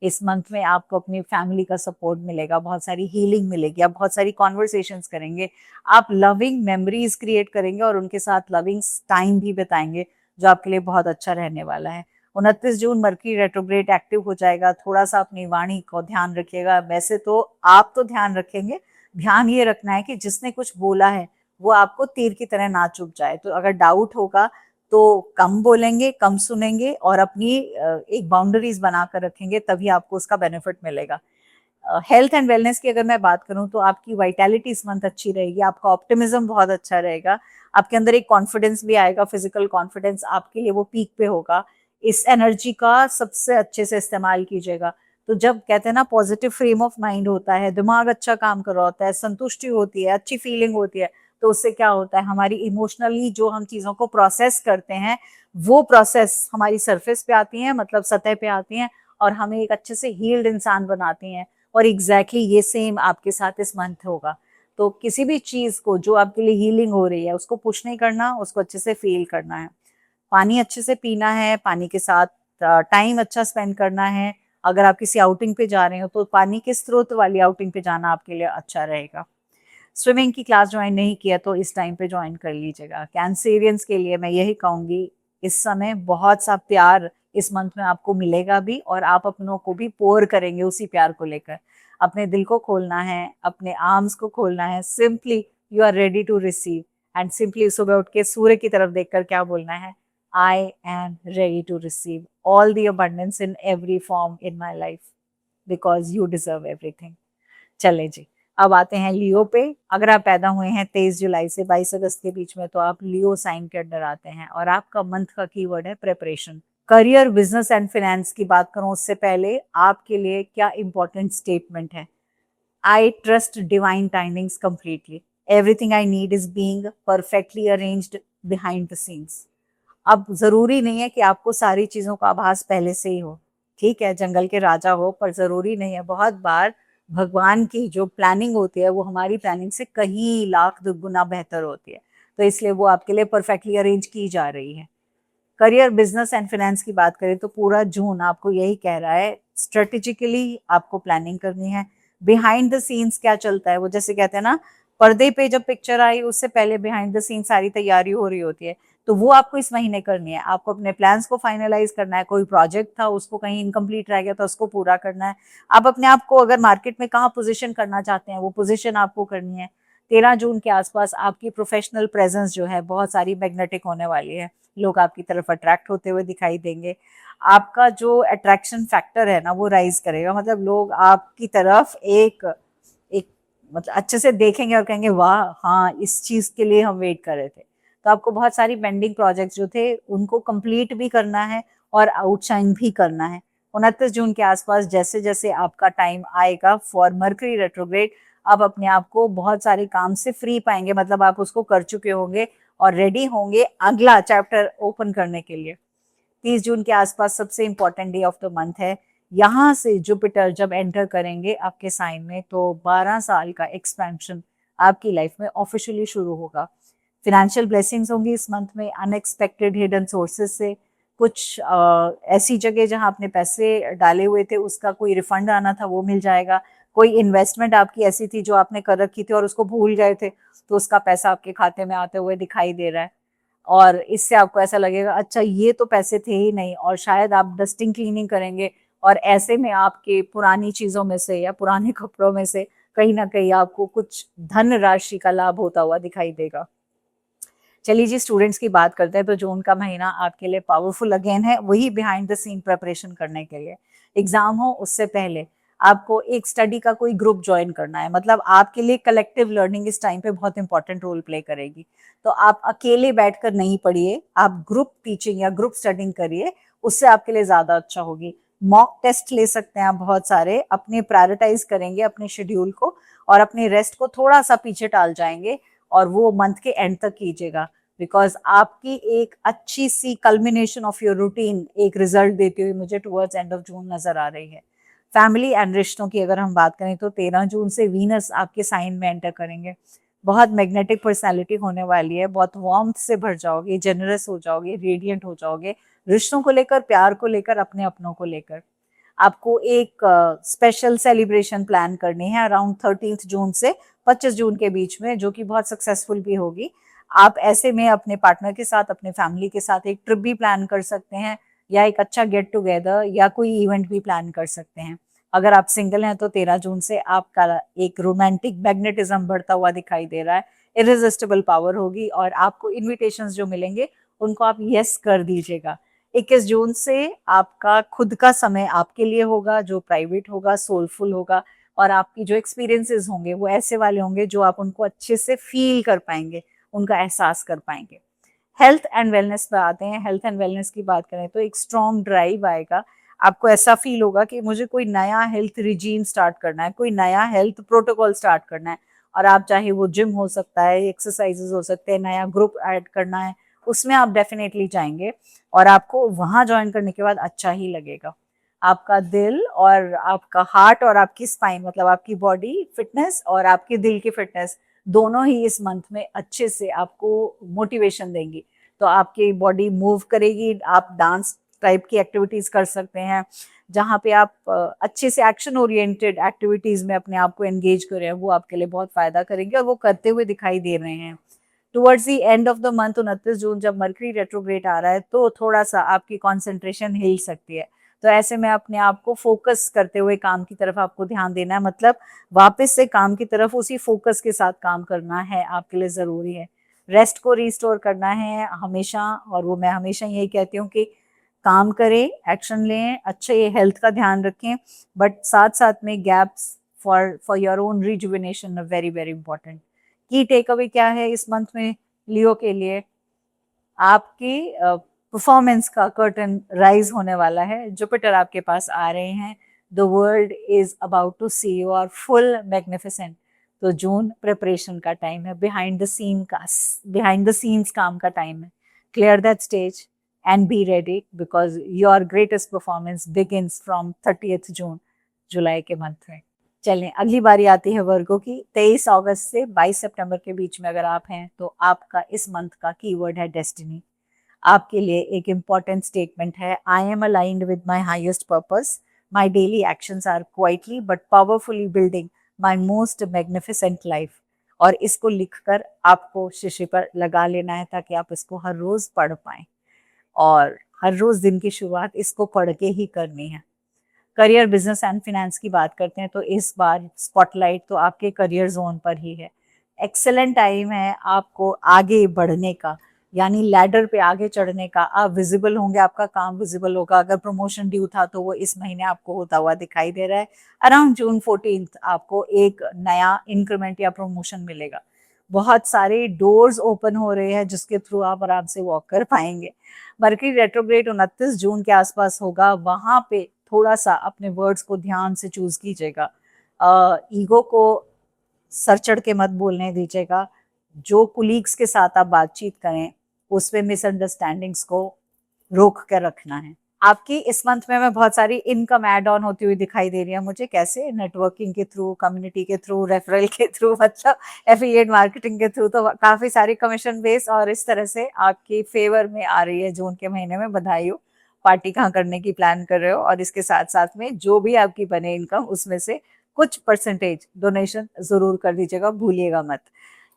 इस मंथ में आपको अपनी फैमिली का सपोर्ट मिलेगा, बहुत सारी हीलिंग मिलेगी, आप बहुत सारी कॉन्वर्सेशंस करेंगे, आप लविंग मेमोरीज क्रिएट करेंगे और उनके साथ लविंग टाइम भी बिताएंगे, जो आपके लिए बहुत अच्छा रहने वाला है। 29 जून मर्करी रेट्रोग्रेड एक्टिव हो जाएगा। थोड़ा सा अपनी वाणी को ध्यान रखिएगा। वैसे तो आप तो ध्यान रखेंगे, ध्यान ये रखना है कि जिसने कुछ बोला है वो आपको तीर की तरह ना चुभ जाए। तो अगर डाउट होगा तो कम बोलेंगे, कम सुनेंगे और अपनी एक बाउंड्रीज बनाकर रखेंगे, तभी आपको उसका बेनिफिट मिलेगा। हेल्थ एंड वेलनेस की अगर मैं बात करूं तो आपकी वाइटैलिटी इस मंथ अच्छी रहेगी, आपका ऑप्टिमिज्म बहुत अच्छा रहेगा, आपके अंदर एक कॉन्फिडेंस भी आएगा, फिजिकल कॉन्फिडेंस आपके लिए वो पीक पे होगा। इस एनर्जी का सबसे अच्छे से इस्तेमाल कीजिएगा। तो जब कहते हैं ना पॉजिटिव फ्रेम ऑफ माइंड होता है, दिमाग अच्छा काम कर रहा होता है, संतुष्टि होती है, अच्छी फीलिंग होती है, तो उससे क्या होता है, हमारी इमोशनली जो हम चीज़ों को प्रोसेस करते हैं वो प्रोसेस हमारी सरफेस पे आती हैं, मतलब सतह पे आती हैं और हमें एक अच्छे से हील्ड इंसान बनाती हैं। और एग्जैक्टली ये सेम आपके साथ इस मंथ होगा। तो किसी भी चीज़ को जो आपके लिए हीलिंग हो रही है उसको पुश नहीं करना, उसको अच्छे से फील करना है। पानी अच्छे से पीना है, पानी के साथ टाइम अच्छा स्पेंड करना है। अगर आप किसी आउटिंग पे जा रहे हो तो पानी के स्रोत वाली आउटिंग पे जाना आपके लिए अच्छा रहेगा। स्विमिंग की क्लास ज्वाइन नहीं किया तो इस टाइम पे ज्वाइन कर लीजिएगा। कैंसेरियंस के लिए मैं यही कहूंगी, इस समय बहुत सा प्यार इस मंथ में आपको मिलेगा भी और आप अपनों को भी पोर करेंगे उसी प्यार को लेकर। अपने दिल को खोलना है, अपने आर्म्स को खोलना है, simply you are ready to receive. And simply सुबह उठ के सूर्य की तरफ देखकर क्या बोलना है, I am ready to receive all the abundance in every form in my life, because you deserve everything. चले जी, अब आते हैं लियो पे। अगर आप पैदा हुए हैं 23 जुलाई से 22 अगस्त के बीच में तो आप लियो साइन के अंदर आते हैं और आपका मंथ का कीवर्ड है preparation. Career, business and finance की बात करूं उससे पहले आपके लिए क्या इंपॉर्टेंट स्टेटमेंट है। I trust divine timings completely, everything I need is being perfectly arranged behind the scenes. अब जरूरी नहीं है कि आपको सारी चीजों का आभास पहले से ही हो, ठीक है, जंगल के राजा हो, पर जरूरी नहीं है। बहुत बार भगवान की जो प्लानिंग होती है वो हमारी प्लानिंग से कहीं लाख गुना बेहतर होती है, तो इसलिए वो आपके लिए परफेक्टली अरेंज की जा रही है। करियर, बिजनेस एंड फाइनेंस की बात करें तो पूरा जून आपको यही कह रहा है, स्ट्रेटेजिकली आपको प्लानिंग करनी है। बिहाइंड द सीन्स क्या चलता है, वो जैसे कहते हैं ना, पर्दे पे जब पिक्चर आई उससे पहले बिहाइंड द सीन सारी तैयारी हो रही होती है, तो वो आपको इस महीने करनी है। आपको अपने प्लान्स को फाइनलाइज करना है, कोई प्रोजेक्ट था उसको कहीं इनकम्प्लीट रह गया तो उसको पूरा करना है। आप अपने आप को अगर मार्केट में कहाँ पोजीशन करना चाहते हैं वो पोजीशन आपको करनी है। 13 जून के आसपास आपकी प्रोफेशनल प्रेजेंस जो है बहुत सारी मैग्नेटिक होने वाली है, लोग आपकी तरफ अट्रैक्ट होते हुए दिखाई देंगे। आपका जो अट्रैक्शन फैक्टर है ना वो राइज करेगा, मतलब लोग आपकी तरफ एक एक मतलब अच्छे से देखेंगे और कहेंगे वाह, हाँ इस चीज के लिए हम वेट कर रहे थे। तो आपको बहुत सारी पेंडिंग प्रोजेक्ट्स जो थे उनको कंप्लीट भी करना है और आउटशाइन भी करना है। 29 जून के आसपास जैसे जैसे आपका टाइम आएगा फॉर मर्करी रेट्रोग्रेड, आप अपने आप को बहुत सारे काम से फ्री पाएंगे, मतलब आप उसको कर चुके होंगे और रेडी होंगे अगला चैप्टर ओपन करने के लिए। 30 जून के आसपास सबसे important day of the month है। यहाँ से जुपिटर जब एंटर करेंगे आपके साइन में तो 12 साल का एक्सपेंशन आपकी लाइफ में ऑफिशियली शुरू होगा। फिनेंशियल ब्लेसिंग्स होंगी इस मंथ में, अनएक्सपेक्टेड हिडन सोर्सेज से कुछ ऐसी जगह जहां आपने पैसे डाले हुए थे उसका कोई रिफंड आना था वो मिल जाएगा। कोई इन्वेस्टमेंट आपकी ऐसी थी जो आपने कर रखी थी और उसको भूल गए थे तो उसका पैसा आपके खाते में आते हुए दिखाई दे रहा है और इससे आपको ऐसा लगेगा अच्छा ये तो पैसे थे ही नहीं, और शायद आप डस्टिंग क्लीनिंग करेंगे और ऐसे में आपके पुरानी चीजों में से या पुराने कपड़ों में से कहीं ना कहीं आपको कुछ धन राशि का लाभ होता हुआ दिखाई देगा। चलिए जी, स्टूडेंट्स की बात करते हैं तो जून का महीना आपके लिए पावरफुल अगेन है, वही बिहाइंड द सीन प्रिपरेशन करने के लिए। एग्जाम हो उससे पहले आपको एक स्टडी का कोई ग्रुप ज्वाइन करना है, मतलब आपके लिए कलेक्टिव लर्निंग इस टाइम पे बहुत इंपॉर्टेंट रोल प्ले करेगी। तो आप अकेले बैठकर नहीं पढ़िए, आप ग्रुप टीचिंग या ग्रुप स्टडिंग करिए, उससे आपके लिए ज्यादा अच्छा होगी। मॉक टेस्ट ले सकते हैं आप बहुत सारे, अपने प्रायोरिटाइज करेंगे अपने शेड्यूल को और अपने रेस्ट को थोड़ा सा पीछे टाल जाएंगे और वो मंथ के एंड तक कीजिएगा, बिकॉज आपकी एक अच्छी सी कल्मिनेशन ऑफ योर रूटीन एक रिजल्ट देती हुई मुझे टुवर्ड्स एंड ऑफ जून नजर आ रही है। फैमिली एंड रिश्तों की अगर हम बात करें तो 13 जून से वीनस आपके साइन में एंटर करेंगे। बहुत मैग्नेटिक पर्सनैलिटी होने वाली है, बहुत वार्मथ से भर जाओगे, जेनरस हो जाओगे, रेडियंट हो जाओगे, रिश्तों को लेकर, प्यार को लेकर, अपने अपनों को लेकर। आपको एक स्पेशल सेलिब्रेशन प्लान करनी है अराउंड 13 जून से 25 जून के बीच में, जो कि बहुत सक्सेसफुल भी होगी। आप ऐसे में अपने पार्टनर के साथ, अपने फैमिली के साथ एक ट्रिप भी प्लान कर सकते हैं या एक अच्छा गेट टुगेदर या कोई इवेंट भी प्लान कर सकते हैं। अगर आप सिंगल हैं तो 13 जून से आपका एक रोमांटिक मैग्नेटिज्म बढ़ता हुआ दिखाई दे रहा है, इरेजिस्टिबल पावर होगी और आपको इन्विटेशंस जो मिलेंगे उनको आप यस कर दीजिएगा। 21 जून से आपका खुद का समय आपके लिए होगा जो प्राइवेट होगा, सोलफुल होगा और आपकी जो एक्सपीरियंसेस होंगे वो ऐसे वाले होंगे जो आप उनको अच्छे से फील कर पाएंगे, उनका एहसास कर पाएंगे। हेल्थ एंड वेलनेस पे आते हैं। हेल्थ एंड वेलनेस की बात करें तो एक स्ट्रॉन्ग ड्राइव आएगा, आपको ऐसा फील होगा कि मुझे कोई नया हेल्थ रिजीम स्टार्ट करना है, कोई नया हेल्थ प्रोटोकॉल स्टार्ट करना है और आप चाहे वो जिम हो सकता है, एक्सरसाइजेस हो सकते हैं, नया ग्रुप ऐड करना है, उसमें आप डेफिनेटली जाएंगे और आपको वहां ज्वाइन करने के बाद अच्छा ही लगेगा। आपका दिल और आपका हार्ट और आपकी स्पाइन, मतलब आपकी बॉडी फिटनेस और आपके दिल की फिटनेस दोनों ही इस मंथ में अच्छे से आपको मोटिवेशन देंगी। तो आपकी बॉडी मूव करेगी, आप डांस टाइप की एक्टिविटीज कर सकते हैं जहाँ पे आप अच्छे से एक्शन ओरिएंटेड एक्टिविटीज में अपने आप को एंगेज कर रहे हैं, वो आपके लिए बहुत फायदा करेंगे और वो करते हुए दिखाई दे रहे हैं। Towards the and of the month 29 जून जब मर्करी रेट्रोग्रेड आ रहा है तो थोड़ा सा आपकी कंसंट्रेशन हिल सकती है, तो ऐसे में अपने आप को फोकस करते हुए काम की तरफ आपको ध्यान देना है, मतलब वापस से काम की तरफ उसी फोकस के साथ काम करना है, आपके लिए जरूरी है। रेस्ट को रिस्टोर करना है हमेशा, और वो मैं हमेशा यही कहती हूँ कि काम करें, एक्शन लें, अच्छे हेल्थ का ध्यान रखें, बट साथ साथ में gaps for your own rejuvenation very very important. की टेक अवे क्या है इस मंथ में लियो के लिए? आपकी परफॉर्मेंस का कर्टन राइज होने वाला है, जुपिटर आपके पास आ रहे हैं, the world is about to see you are full magnificent. तो जून प्रिपरेशन का टाइम है, बिहाइंड द सीन्स काम का टाइम है। Clear that stage and be ready because your greatest performance begins from 30 June, जुलाई के मंथ में। चलें, अगली बारी आती है वर्गों की। 23 अगस्त से 22 सितंबर के बीच में अगर आप हैं तो आपका इस मंथ का कीवर्ड है डेस्टिनी। आपके लिए एक इम्पॉर्टेंट स्टेटमेंट है, I am aligned with my highest purpose, my daily actions are quietly but powerfully building my most magnificent life. और इसको लिखकर आपको शीशे पर लगा लेना है ताकि आप इसको हर रोज पढ़ पाएं और हर रोज दिन की शुरुआत इसको पढ़ के ही करनी है। करियर, बिजनेस एंड फिनेंस की बात करते हैं तो इस बार स्पॉटलाइट तो आपके करियर जोन पर ही है। एक्सेलेंट टाइम है आपको आगे बढ़ने का, यानी लैडर पे आगे चढ़ने का। आप विजिबल होंगे, आपका काम विजिबल होगा। अगर प्रमोशन ड्यू था तो वो इस महीने आपको होता हुआ दिखाई दे रहा है। अराउंड जून 14 आपको एक नया इंक्रीमेंट या प्रमोशन मिलेगा। बहुत सारे डोर्स ओपन हो रहे हैं जिसके थ्रू आप आराम से वॉक कर पाएंगे। मर्करी रेट्रोग्रेड 29 जून के आसपास होगा, वहां पे थोड़ा सा अपने वर्ड्स को ध्यान से चूज कीजिएगा। ईगो को सर चढ़ के मत बोलने दीजिएगा। जो कुलीग्स के साथ आप बातचीत करें उसमें मिसअंडरस्टैंडिंग्स को रोक कर रखना है। आपकी इस मंथ में बहुत सारी इनकम ऐड ऑन होती हुई दिखाई दे रही है मुझे। कैसे? नेटवर्किंग के थ्रू, कम्युनिटी के थ्रू, रेफरल के थ्रू, मतलब एफिलिएट मार्केटिंग के थ्रू, तो काफी सारी कमीशन बेस और इस तरह से आपकी फेवर में आ रही है जून के महीने में। बधाई हो। पार्टी कहाँ करने की प्लान कर रहे हो, और इसके साथ साथ में जो भी आपकी बने इनकम उसमें से कुछ परसेंटेज डोनेशन जरूर कर दीजिएगा, भूलिएगा मत।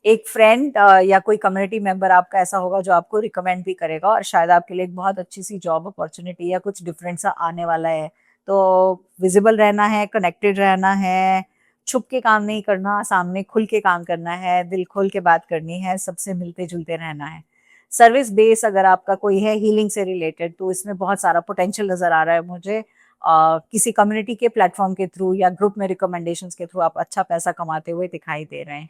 एक फ्रेंड या कोई कम्युनिटी मेंबर आपका ऐसा होगा जो आपको रिकमेंड भी करेगा, और शायद आपके लिए एक बहुत अच्छी सी जॉब अपॉर्चुनिटी या कुछ डिफरेंट सा आने वाला है। तो विजिबल रहना है, कनेक्टेड रहना है, छुप के काम नहीं करना, सामने खुल के काम करना है, दिल खोल के बात करनी है, सबसे मिलते जुलते रहना है। सर्विस बेस अगर आपका कोई है हीलिंग से रिलेटेड, तो इसमें बहुत सारा पोटेंशियल नजर आ रहा है मुझे। किसी कम्युनिटी के प्लेटफॉर्म के थ्रू या ग्रुप में रिकमेंडेशंस के थ्रू आप अच्छा पैसा कमाते हुए दिखाई दे रहे हैं।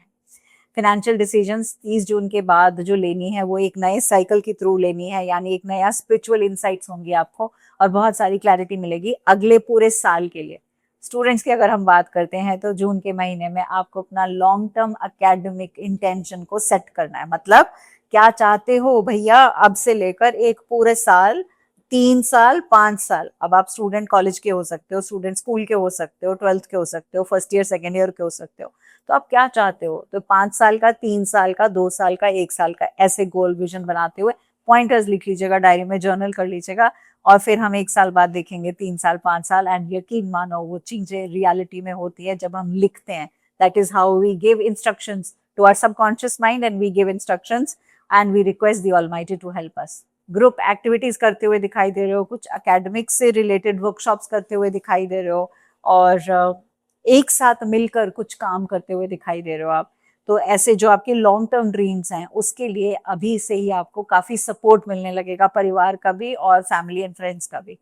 फाइनेंशियल डिसीजंस 30 जून के बाद जो लेनी है वो एक नए साइकिल के थ्रू लेनी है, यानी एक नया स्पिरिचुअल इंसाइट्स होंगी आपको, और बहुत सारी क्लैरिटी मिलेगी अगले पूरे साल के लिए। स्टूडेंट्स की अगर हम बात करते हैं तो जून के महीने में आपको अपना लॉन्ग टर्म एकेडमिक इंटेंशन को सेट करना है। मतलब क्या चाहते हो भैया, अब से लेकर एक पूरे साल, 3 साल, 5 साल। अब आप स्टूडेंट कॉलेज के हो सकते हो, स्टूडेंट स्कूल के हो सकते हो, 12th के हो सकते हो, फर्स्ट ईयर सेकेंड ईयर के हो सकते हो। तो आप क्या चाहते हो? तो 5 साल का, 3 साल का, 2 साल का, 1 साल का, ऐसे गोल विजन बनाते हुए पॉइंटर्स लिख लीजिएगा, डायरी में जर्नल कर लीजिएगा, और फिर हम 1 साल बाद देखेंगे, 3 साल, 5 साल। एंड यकीन मानो वो चीजें रियलिटी में होती है जब हम लिखते हैं। That is how we give instructions to our subconscious mind, and we give instructions and we request the almighty to help us. Group activities करते हुए दिखाई दे रहे हो, कुछ एकेडमिक्स से रिलेटेड वर्कशॉप्स करते हुए दिखाई दे रहे हो, और एक साथ मिलकर कुछ काम करते हुए दिखाई दे रहे हो आप। तो ऐसे जो आपके लॉन्ग टर्म ड्रीम्स हैं उसके लिए अभी से ही आपको काफी सपोर्ट मिलने लगेगा, परिवार का भी और फैमिली एंड फ्रेंड्स का भी।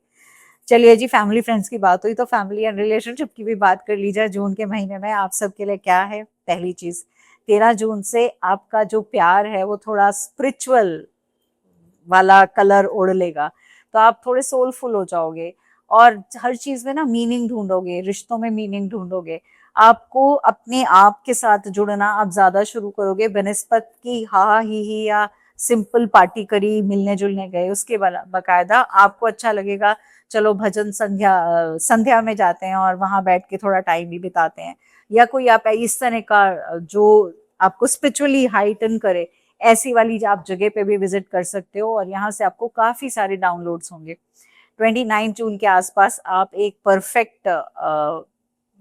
चलिए जी, फैमिली फ्रेंड्स की बात हुई तो फैमिली एंड रिलेशनशिप की भी बात कर ली जाए। जून के महीने में आप सबके लिए क्या है? पहली चीज, 13 जून से आपका जो प्यार है वो थोड़ा स्पिरिचुअल वाला कलर ओढ़ लेगा। तो आप थोड़े सोलफुल हो जाओगे और हर चीज में ना मीनिंग ढूंढोगे, रिश्तों में मीनिंग ढूंढोगे। आपको अपने आप के साथ जुड़ना आप ज्यादा शुरू करोगे, बनस्पत की हा ही या सिंपल पार्टी करी, मिलने जुलने गए, उसके बकायदा आपको अच्छा लगेगा। चलो भजन संध्या में जाते हैं और वहां बैठ के थोड़ा टाइम भी बिताते हैं, या कोई आप इस तरह का जो आपको स्पिरिचुअली हाइटन करे, ऐसी वाली आप जगह पे भी विजिट कर सकते हो, और यहाँ से आपको काफी सारे डाउनलोड्स होंगे। 29 जून के आसपास आप एक परफेक्ट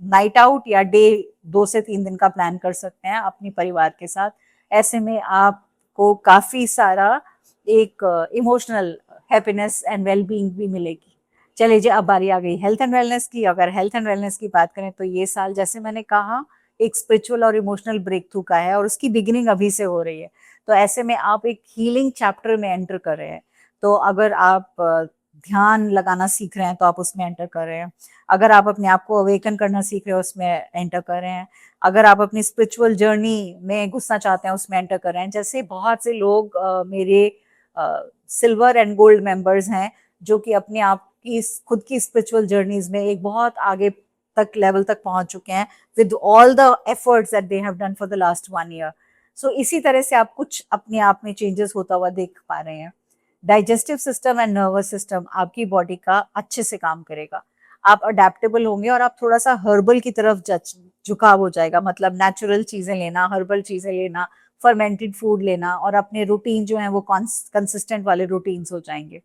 नाइट आउट या डे 2 से 3 दिन का प्लान कर सकते हैं अपने परिवार के साथ। ऐसे में आपको काफी सारा एक इमोशनल हैप्पीनेस एंड वेलबींग भी मिलेगी। चलिए जी, अब बारी आ गई हेल्थ एंड वेलनेस की। अगर हेल्थ एंड वेलनेस की बात करें तो ये साल, जैसे मैंने कहा, एक स्पिरिचुअल और इमोशनल ब्रेक थ्रू का है, और उसकी बिगिनिंग अभी से हो रही है। तो ऐसे में आप एक हीलिंग चैप्टर में एंटर कर रहे हैं। तो अगर आप ध्यान लगाना सीख रहे हैं तो आप उसमें एंटर कर रहे हैं। अगर आप अपने आप को अवेकन करना सीख रहे हो उसमें एंटर कर रहे हैं। अगर आप अपनी स्पिरिचुअल जर्नी में घुसना चाहते हैं उसमें एंटर कर रहे हैं। जैसे बहुत से लोग मेरे सिल्वर एंड गोल्ड मेंबर्स हैं जो कि अपने आप की खुद की स्पिरिचुअल जर्नीज में एक बहुत आगे तक लेवल तक पहुंच चुके हैं with all the efforts that they have done for the last 1 year। सो इसी तरह से आप कुछ अपने आप में चेंजेस होता हुआ देख पा रहे हैं। Digestive system and nervous system आपकी बॉडी का अच्छे से काम करेगा। आप अडेप्टेबल होंगे और आप थोड़ा सा हर्बल की तरफ झुकाव हो जाएगा। मतलब नेचुरल चीजें लेना, हर्बल चीजें लेना, फर्मेंटेड फूड लेना, और अपने रूटीन जो है वो कंसिस्टेंट वाले रूटीन्स हो जाएंगे।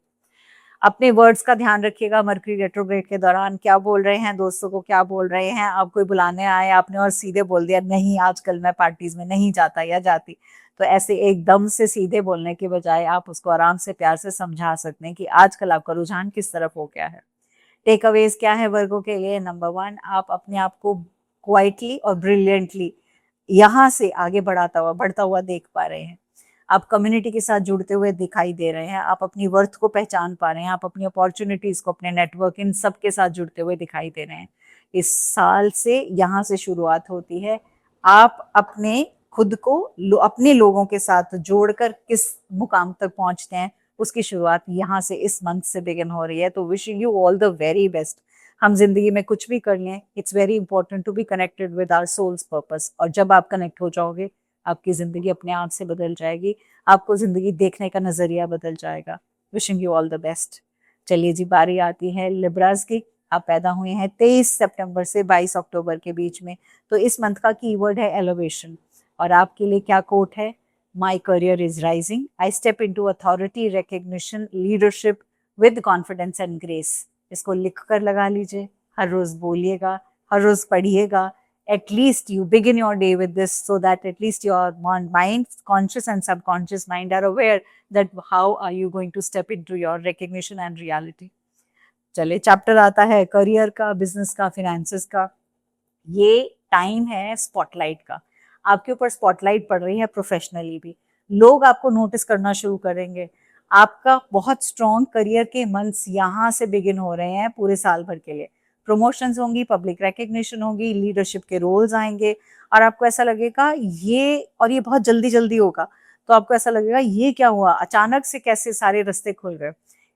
अपने वर्ड्स का ध्यान रखिएगा। मरकरी रेट्रोग्रेड के दौरान क्या बोल रहे हैं, दोस्तों को क्या बोल रहे हैं, आप कोई बुलाने आए आपने और सीधे बोल दिया नहीं आजकल मैं पार्टीज में नहीं जाता या जाती, तो ऐसे एकदम से सीधे बोलने के बजाय आप उसको आराम से प्यार से समझा सकते हैं कि आजकल आपका रुझान किस तरफ हो गया है। टेक अवेज क्या है वर्गों के लिए? नंबर 1, आप अपने आप को क्वाइटली और ब्रिलियंटली यहाँ से आगे बढ़ता हुआ देख पा रहे हैं। आप कम्युनिटी के साथ जुड़ते हुए दिखाई दे रहे हैं। आप अपनी वर्थ को पहचान पा रहे हैं। आप अपनी अपॉर्चुनिटीज को, अपने नेटवर्क, इन सब के साथ जुड़ते हुए दिखाई दे रहे हैं। इस साल से यहाँ से शुरुआत होती है। आप अपने खुद को अपने लोगों के साथ जोड़कर किस मुकाम तक पहुंचते हैं उसकी शुरुआत यहाँ से, इस मंथ से बिगिन हो रही है। तो wishing you all the very best. हम जिंदगी में कुछ भी कर लें, it's very important to be connected with our soul's purpose. और जब आप कनेक्ट हो जाओगे, आपकी जिंदगी अपने आप से बदल जाएगी, आपको जिंदगी देखने का नजरिया बदल जाएगा। Wishing you all the best. चलिए जी, बारी आती है लिब्रास की। आप पैदा हुए हैं 23 सितंबर से 22 अक्टूबर के बीच में, तो इस मंथ का कीवर्ड है एलिवेशन। और आपके लिए क्या कोट है? My career is rising, I step into authority, recognition, leadership with confidence and grace. इसको लिख कर लगा लीजिए, हर रोज बोलिएगा, हर रोज पढ़िएगा। At least you begin your day with this, so that at least your mind, conscious and subconscious mind, are aware that how are you going to step into your recognition and reality. चले, chapter आता है career का, business का, finances का। ये time है spotlight का। आपके ऊपर स्पॉटलाइट पड़ रही है प्रोफेशनली भी। लोग आपको नोटिस करना शुरू करेंगे। आपका बहुत स्ट्रॉन्ग करियर के मंथ्स यहाँ से बिगिन हो रहे हैं पूरे साल भर के लिए। प्रमोशंस होंगी, पब्लिक रिकग्निशन होगी, लीडरशिप के रोल्स आएंगे, और आपको ऐसा लगेगा ये बहुत जल्दी जल्दी होगा। तो आपको ऐसा लगेगा ये क्या हुआ, अचानक से कैसे सारे रास्ते खुल गए।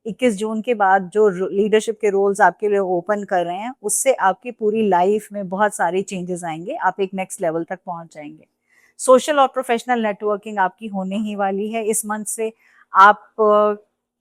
21 जून के बाद जो लीडरशिप के रोल्स आपके लिए ओपन कर रहे हैं, उससे आपकी पूरी लाइफ में बहुत सारे चेंजेस आएंगे, आप एक नेक्स्ट लेवल तक पहुंच जाएंगे। सोशल और प्रोफेशनल नेटवर्किंग आपकी होने ही वाली है इस मंथ से। आप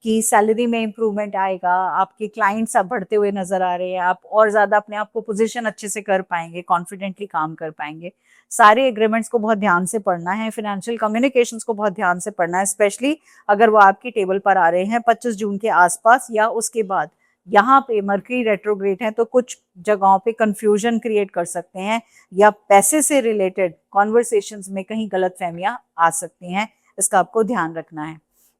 की सैलरी में इंप्रूवमेंट आएगा, आपके क्लाइंट्स अब बढ़ते हुए नजर आ रहे हैं, आप और ज्यादा अपने आप को पोजीशन अच्छे से कर पाएंगे, कॉन्फिडेंटली काम कर पाएंगे। सारे एग्रीमेंट्स को बहुत ध्यान से पढ़ना है, फाइनेंशियल कम्युनिकेशंस को बहुत ध्यान से पढ़ना है, स्पेशली अगर वो आपकी टेबल पर आ रहे हैं 25 जून के आसपास या उसके बाद। यहाँ पे मर्करी रेट्रोग्रेड है, तो कुछ जगहों पे कंफ्यूजन क्रिएट कर सकते हैं, या पैसे से रिलेटेड कॉन्वर्सेशंस में कहीं गलतफहमियां आ सकती हैं। इसका आपको ध्यान रखना है।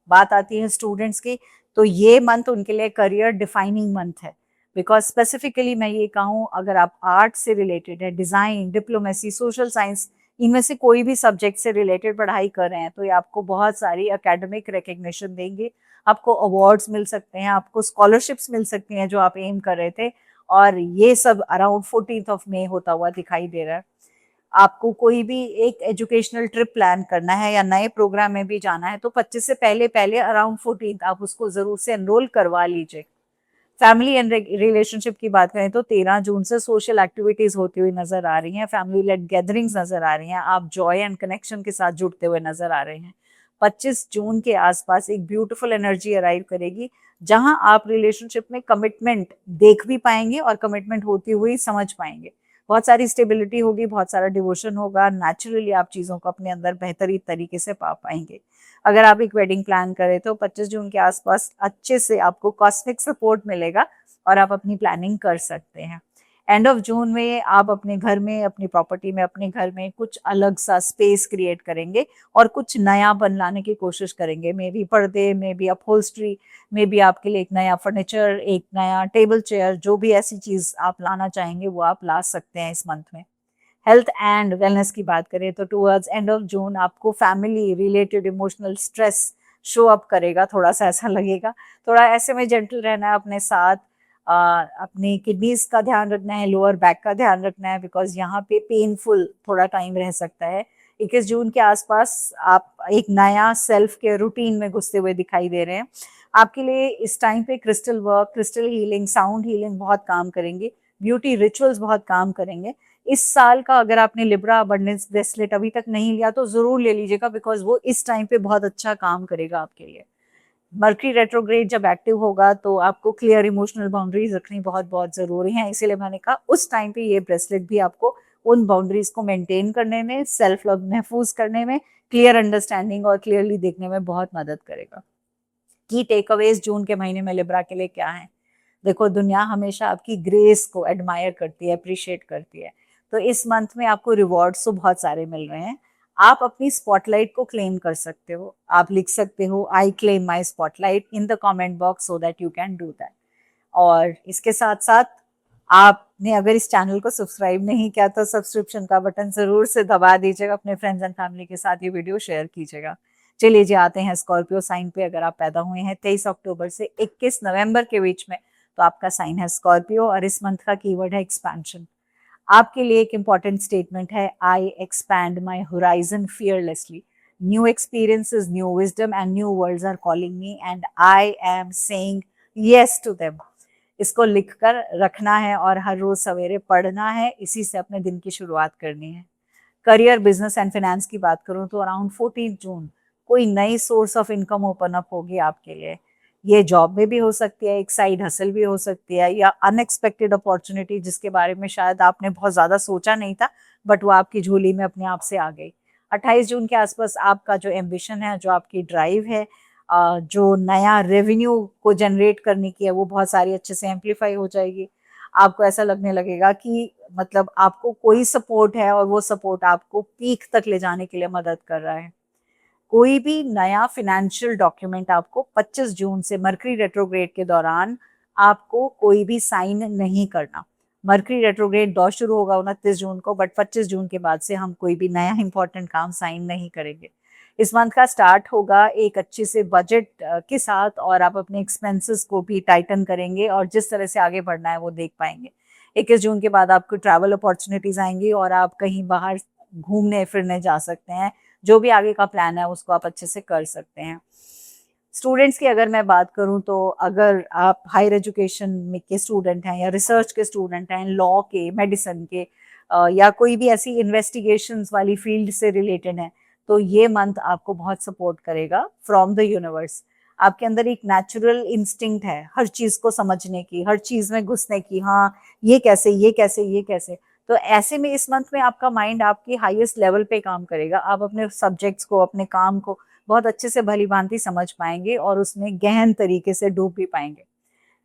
बात आती है स्टूडेंट्स की, तो ये मंथ उनके लिए करियर डिफाइनिंग मंथ है। बिकॉज स्पेसिफिकली मैं ये कहूँ, अगर आप आर्ट से रिलेटेड है, डिजाइन, डिप्लोमेसी, सोशल साइंस, इनमें से कोई भी सब्जेक्ट से रिलेटेड पढ़ाई कर रहे हैं, तो ये आपको बहुत सारी एकेडमिक रिकग्निशन देंगे, आपको अवार्ड्स मिल सकते हैं, आपको स्कॉलरशिप्स मिल सकती हैं जो आप एम कर रहे थे। और ये सब अराउंड 14 मई होता हुआ दिखाई दे रहा है। आपको कोई भी एक एजुकेशनल ट्रिप प्लान करना है या नए प्रोग्राम में भी जाना है, तो 25 से पहले पहले अराउंड 14 आप उसको जरूर से एनरोल करवा लीजिए। फैमिली एंड रिलेशनशिप की बात करें तो 13 जून से सोशल एक्टिविटीज होती हुई नजर आ रही हैं, फैमिली लेड गैदरिंग्स नजर आ रही हैं, आप जॉय एंड कनेक्शन के साथ जुड़ते हुए नजर आ रहे हैं। 25 जून के आसपास एक ब्यूटीफुल एनर्जी अराइव करेगी, जहां आप रिलेशनशिप में कमिटमेंट देख भी पाएंगे और कमिटमेंट होती हुई समझ पाएंगे। बहुत सारी स्टेबिलिटी होगी, बहुत सारा डिवोशन होगा, नेचुरली आप चीजों को अपने अंदर बेहतरीन तरीके से पा पाएंगे। अगर आप एक वेडिंग प्लान करें तो 25 जून के आसपास अच्छे से आपको कॉस्मिक सपोर्ट मिलेगा और आप अपनी प्लानिंग कर सकते हैं। एंड ऑफ जून में आप अपने घर में, अपनी प्रॉपर्टी में, अपने घर में कुछ अलग सा स्पेस क्रिएट करेंगे और कुछ नया लाने की कोशिश करेंगे। मे बी पर्दे, may be upholstery, may be आपके लिए एक नया फर्नीचर, एक नया टेबल चेयर, जो भी ऐसी चीज आप लाना चाहेंगे वो आप ला सकते हैं इस मंथ में। हेल्थ एंड वेलनेस की बात करें तो टुवर्ड्स एंड ऑफ जून आपको family related emotional stress show up करेगा, थोड़ा सा ऐसा लगेगा। थोड़ा ऐसे में जेंटल रहना है अपने साथ, अपनी किडनीज का ध्यान रखना है, लोअर बैक का ध्यान रखना है, बिकॉज यहाँ पे पेनफुल थोड़ा टाइम रह सकता है। 21 जून के आसपास आप एक नया सेल्फ केयर रूटीन में घुसते हुए दिखाई दे रहे हैं। आपके लिए इस टाइम पे crystal work, crystal healing, sound healing बहुत काम करेंगे, ब्यूटी रिचुअल्स बहुत काम करेंगे। इस साल का अगर आपने लिब्रा अबंडेंस ब्रेसलेट अभी तक नहीं लिया तो जरूर ले लीजिएगा, बिकॉज वो इस टाइम पे बहुत अच्छा काम करेगा आपके लिए। मर्करी रेट्रोग्रेड जब एक्टिव होगा तो आपको क्लियर इमोशनल बाउंड्रीज रखनी बहुत बहुत जरूरी है, इसीलिए मैंने कहा उस टाइम पे ये ब्रेसलेट भी आपको उन बाउंड्रीज को मेंटेन करने में, सेल्फ लव महफूज करने में, क्लियर अंडरस्टैंडिंग और क्लियरली देखने में बहुत मदद करेगा। की टेक अवेज जून के महीने में लिब्रा के लिए क्या है? देखो, दुनिया हमेशा आपकी ग्रेस को एडमायर करती है, अप्रिशिएट करती है। तो इस मंथ में आपको रिवॉर्ड्स तो बहुत सारे मिल रहे हैं। आप अपनी स्पॉटलाइट को क्लेम कर सकते हो। आप लिख सकते हो I claim my spotlight in the comment box so that you can do that. और इसके साथ साथ आपने अगर इस चैनल को सब्सक्राइब नहीं किया तो सब्सक्रिप्शन का बटन जरूर से दबा दीजिएगा, अपने फ्रेंड्स एंड फैमिली के साथ ये वीडियो शेयर कीजिएगा। चलिए जी, आते हैं स्कॉर्पियो साइन पे। अगर आप पैदा हुए हैं 23 अक्टूबर से 21 नवंबर के बीच में, तो आपका साइन है स्कॉर्पियो और इस मंथ का कीवर्ड है एक्सपेंशन। आपके लिए एक इंपॉर्टेंट स्टेटमेंट है, I expand my horizon fearlessly, new experiences, new wisdom and new worlds are calling me and I am saying yes to them. इसको लिख कर रखना है और हर रोज सवेरे पढ़ना है, इसी से अपने दिन की शुरुआत करनी है। करियर, बिजनेस एंड फाइनेंस की बात करूं तो अराउंड 14 जून कोई नई source of income open up होगी आपके लिए। ये जॉब में भी हो सकती है, एक साइड हसल भी हो सकती है, या अनएक्सपेक्टेड अपॉर्चुनिटी जिसके बारे में शायद आपने बहुत ज्यादा सोचा नहीं था, बट वो आपकी झोली में अपने आप से आ गई। 28 जून के आसपास आपका जो एम्बिशन है, जो आपकी ड्राइव है, जो नया रेवेन्यू को जनरेट करने की है, वो बहुत सारी अच्छे से एम्पलीफाई हो जाएगी। आपको ऐसा लगने लगेगा कि मतलब आपको कोई सपोर्ट है और वो सपोर्ट आपको पीक तक ले जाने के लिए मदद कर रहा है। कोई भी नया फाइनेंशियल डॉक्यूमेंट आपको 25 जून से मरकरी रेट्रोग्रेड के दौरान आपको कोई भी साइन नहीं करना। मरकरी रेट्रोग्रेड 2 शुरू होगा 29 जून को, बट 25 जून के बाद से हम कोई भी नया इंपॉर्टेंट काम साइन नहीं करेंगे। इस मंथ का स्टार्ट होगा एक अच्छे से बजट के साथ, और आप अपने एक्सपेंसेस को भी टाइटन करेंगे और जिस तरह से आगे बढ़ना है वो देख पाएंगे। 21 जून के बाद आपको ट्रैवल अपॉर्चुनिटीज आएंगी और आप कहीं बाहर घूमने फिरने जा सकते हैं। जो भी आगे का प्लान है उसको आप अच्छे से कर सकते हैं। स्टूडेंट्स की अगर मैं बात करूं तो अगर आप हायर एजुकेशन में के स्टूडेंट हैं या रिसर्च के स्टूडेंट हैं, लॉ के, मेडिसिन के, या कोई भी ऐसी इन्वेस्टिगेशंस वाली फील्ड से रिलेटेड है, तो ये मंथ आपको बहुत सपोर्ट करेगा फ्रॉम द यूनिवर्स। आपके अंदर एक नेचुरल इंस्टिंक्ट है हर चीज को समझने की, हर चीज में घुसने की, हाँ ये कैसे, ये कैसे, ये कैसे। तो ऐसे में इस मंथ में आपका माइंड आपकी हाईएस्ट लेवल पे काम करेगा। आप अपने सब्जेक्ट्स को, अपने काम को बहुत अच्छे से भली भांति समझ पाएंगे और उसमें गहन तरीके से डूब भी पाएंगे।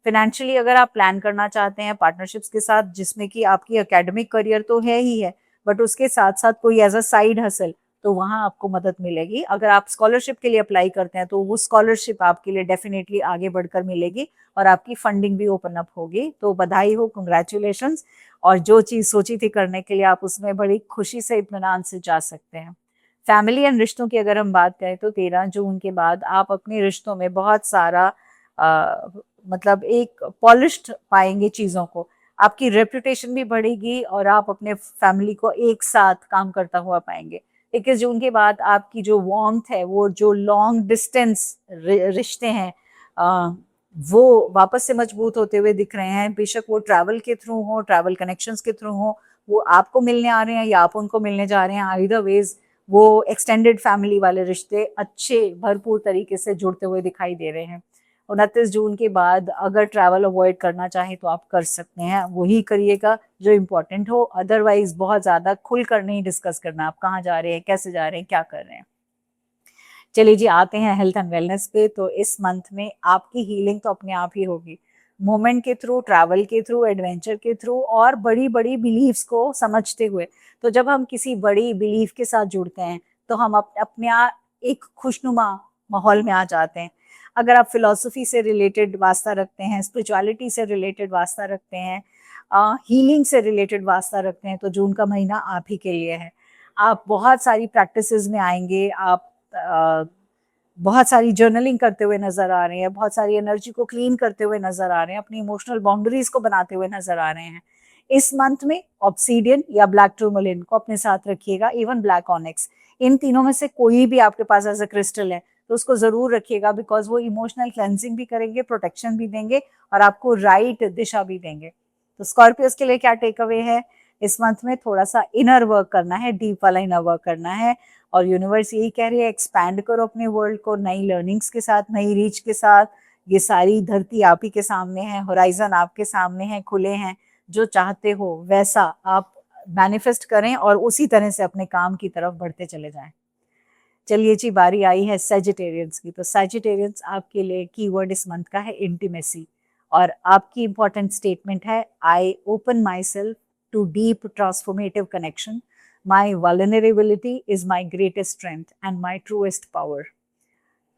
फाइनेंशियली अगर आप प्लान करना चाहते हैं पार्टनरशिप्स के साथ, जिसमें कि आपकी एकेडमिक करियर तो है ही है, बट उसके साथ साथ कोई एज अ साइड हसल, तो वहां आपको मदद मिलेगी। अगर आप स्कॉलरशिप के लिए अप्लाई करते हैं तो वो स्कॉलरशिप आपके लिए डेफिनेटली आगे बढ़कर मिलेगी और आपकी फंडिंग भी ओपन अप होगी। तो बधाई हो, कंग्रेचुलेशंस। और जो चीज सोची थी करने के लिए, आप उसमें बड़ी खुशी से, इत्मीनान से जा सकते हैं। फैमिली एंड रिश्तों की अगर हम बात करें तो 13 जून के बाद आप अपने रिश्तों में बहुत सारा मतलब एक पॉलिश्ड पाएंगे चीजों को। आपकी रेपुटेशन भी बढ़ेगी और आप अपने फैमिली को एक साथ काम करता हुआ पाएंगे। 21 जून के बाद आपकी जो वार्मथ है, वो जो लॉन्ग डिस्टेंस रिश्ते हैं, वो वापस से मजबूत होते हुए दिख रहे हैं। बेशक वो ट्रैवल के थ्रू हो, ट्रैवल कनेक्शंस के थ्रू हो, वो आपको मिलने आ रहे हैं या आप उनको मिलने जा रहे हैं, आइदर वेज वो एक्सटेंडेड फैमिली वाले रिश्ते अच्छे भरपूर तरीके से जुड़ते हुए दिखाई दे रहे हैं। 29 जून के बाद अगर ट्रैवल अवॉइड करना चाहे तो आप कर सकते हैं, वही करिएगा जो इम्पोर्टेंट हो। अदरवाइज बहुत ज्यादा खुलकर नहीं डिस्कस करना आप कहाँ जा रहे हैं, कैसे जा रहे हैं, क्या कर रहे हैं। चलिए जी, आते हैं हेल्थ एंड वेलनेस पे। तो इस मंथ में आपकी हीलिंग तो अपने आप ही होगी, मोमेंट के थ्रू, ट्रैवल के थ्रू, एडवेंचर के थ्रू और बड़ी बड़ी बिलीव्स को समझते हुए। तो जब हम किसी बड़ी बिलीफ के साथ जुड़ते हैं तो हम अपने एक खुशनुमा माहौल में आ जाते हैं। अगर आप फिलॉसफी से रिलेटेड वास्ता रखते हैं, स्पिरिचुअलिटी से रिलेटेड वास्ता रखते हैं, हीलिंग से रिलेटेड वास्ता रखते हैं, तो जून का महीना आप ही के लिए है। आप बहुत सारी प्रैक्टिसेस में आएंगे, आप बहुत सारी जर्नलिंग करते हुए नजर आ रहे हैं, बहुत सारी एनर्जी को क्लीन करते हुए नजर आ रहे हैं, अपनी इमोशनल बाउंड्रीज को बनाते हुए नजर आ रहे हैं। इस मंथ में ऑब्सीडियन या ब्लैक टूरमलिन को अपने साथ रखिएगा, इवन ब्लैक ऑनिक्स, इन तीनों में से कोई भी आपके पास एज अ क्रिस्टल है तो उसको जरूर रखिएगा, बिकॉज वो इमोशनल क्लेंजिंग भी करेंगे, प्रोटेक्शन भी देंगे और आपको राइट दिशा भी देंगे। तो स्कॉर्पियोस के लिए क्या टेक अवे है, इस मंथ में थोड़ा सा इनर वर्क करना है, डीप वाला इनर वर्क करना है। और यूनिवर्स यही कह रही है, एक्सपैंड करो अपने वर्ल्ड को नई लर्निंग्स के साथ, नई रीच के साथ। ये सारी धरती आप ही के सामने है, होराइजन आपके सामने है, खुले हैं। जो चाहते हो वैसा आप मैनिफेस्ट करें और उसी तरह से अपने काम की तरफ बढ़ते चले जाएं। चलिए जी, बारी आई है सैजिटेरियंस की। तो सैजिटेरियंस आपके लिए कीवर्ड इस मंथ का है इंटीमेसी, और आपकी इंपॉर्टेंट स्टेटमेंट है, I open myself to deep transformative connection, my vulnerability is my greatest strength and my truest power.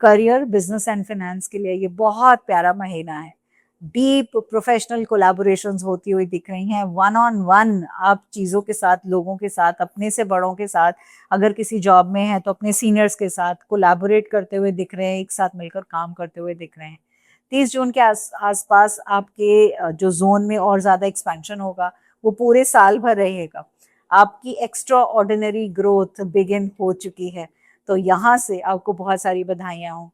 Career, business and finance के लिए ये बहुत प्यारा महीना है। डीप प्रोफेशनल कोलैबोरेशंस होती हुई दिख रही हैं, वन ऑन वन आप चीज़ों के साथ, लोगों के साथ, अपने से बड़ों के साथ, अगर किसी जॉब में है तो अपने सीनियर्स के साथ कोलैबोरेट करते हुए दिख रहे हैं, एक साथ मिलकर काम करते हुए दिख रहे हैं। 30 जून के आसपास आपके जो जोन में और ज़्यादा एक्सपेंशन होगा वो पूरे साल भर रहेगा। आपकी एक्स्ट्रा ऑर्डिनरी ग्रोथ बिगिन हो चुकी है, तो यहाँ से आपको बहुत सारी बधाइयाँ हों।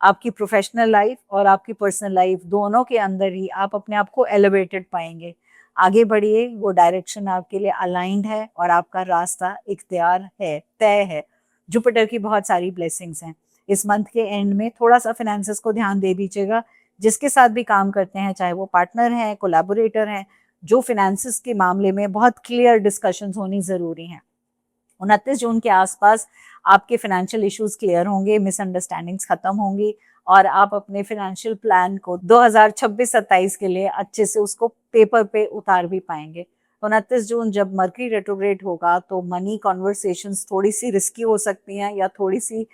आपकी प्रोफेशनल लाइफ और आपकी पर्सनल लाइफ दोनों के अंदर ही आप अपने आप को एलिवेटेड पाएंगे। आगे बढ़िए, वो डायरेक्शन आपके लिए अलाइंड है और आपका रास्ता इख्तियार है, तय है। जुपिटर की बहुत सारी ब्लेसिंग्स हैं। इस मंथ के एंड में थोड़ा सा फाइनेंसेस को ध्यान दे दीजिएगा। जिसके साथ भी काम करते हैं, चाहे वो पार्टनर हैं, कोलैबोरेटर हैं, जो फाइनेंसेस के मामले में बहुत क्लियर डिस्कशंस होनी ज़रूरी हैं। 29 जून के आसपास आपके फाइनेंशियल इश्यूज क्लियर होंगे, मिसअंडरस्टैंडिंग्स खत्म होंगी और आप अपने फाइनेंशियल प्लान को 2026-27 के लिए अच्छे से उसको पेपर पे उतार भी पाएंगे। 29 जून जब मर्करी रेट्रोग्रेड होगा तो मनी कॉन्वर्सेशंस थोड़ी सी रिस्की हो सकती हैं या थोड़ी सी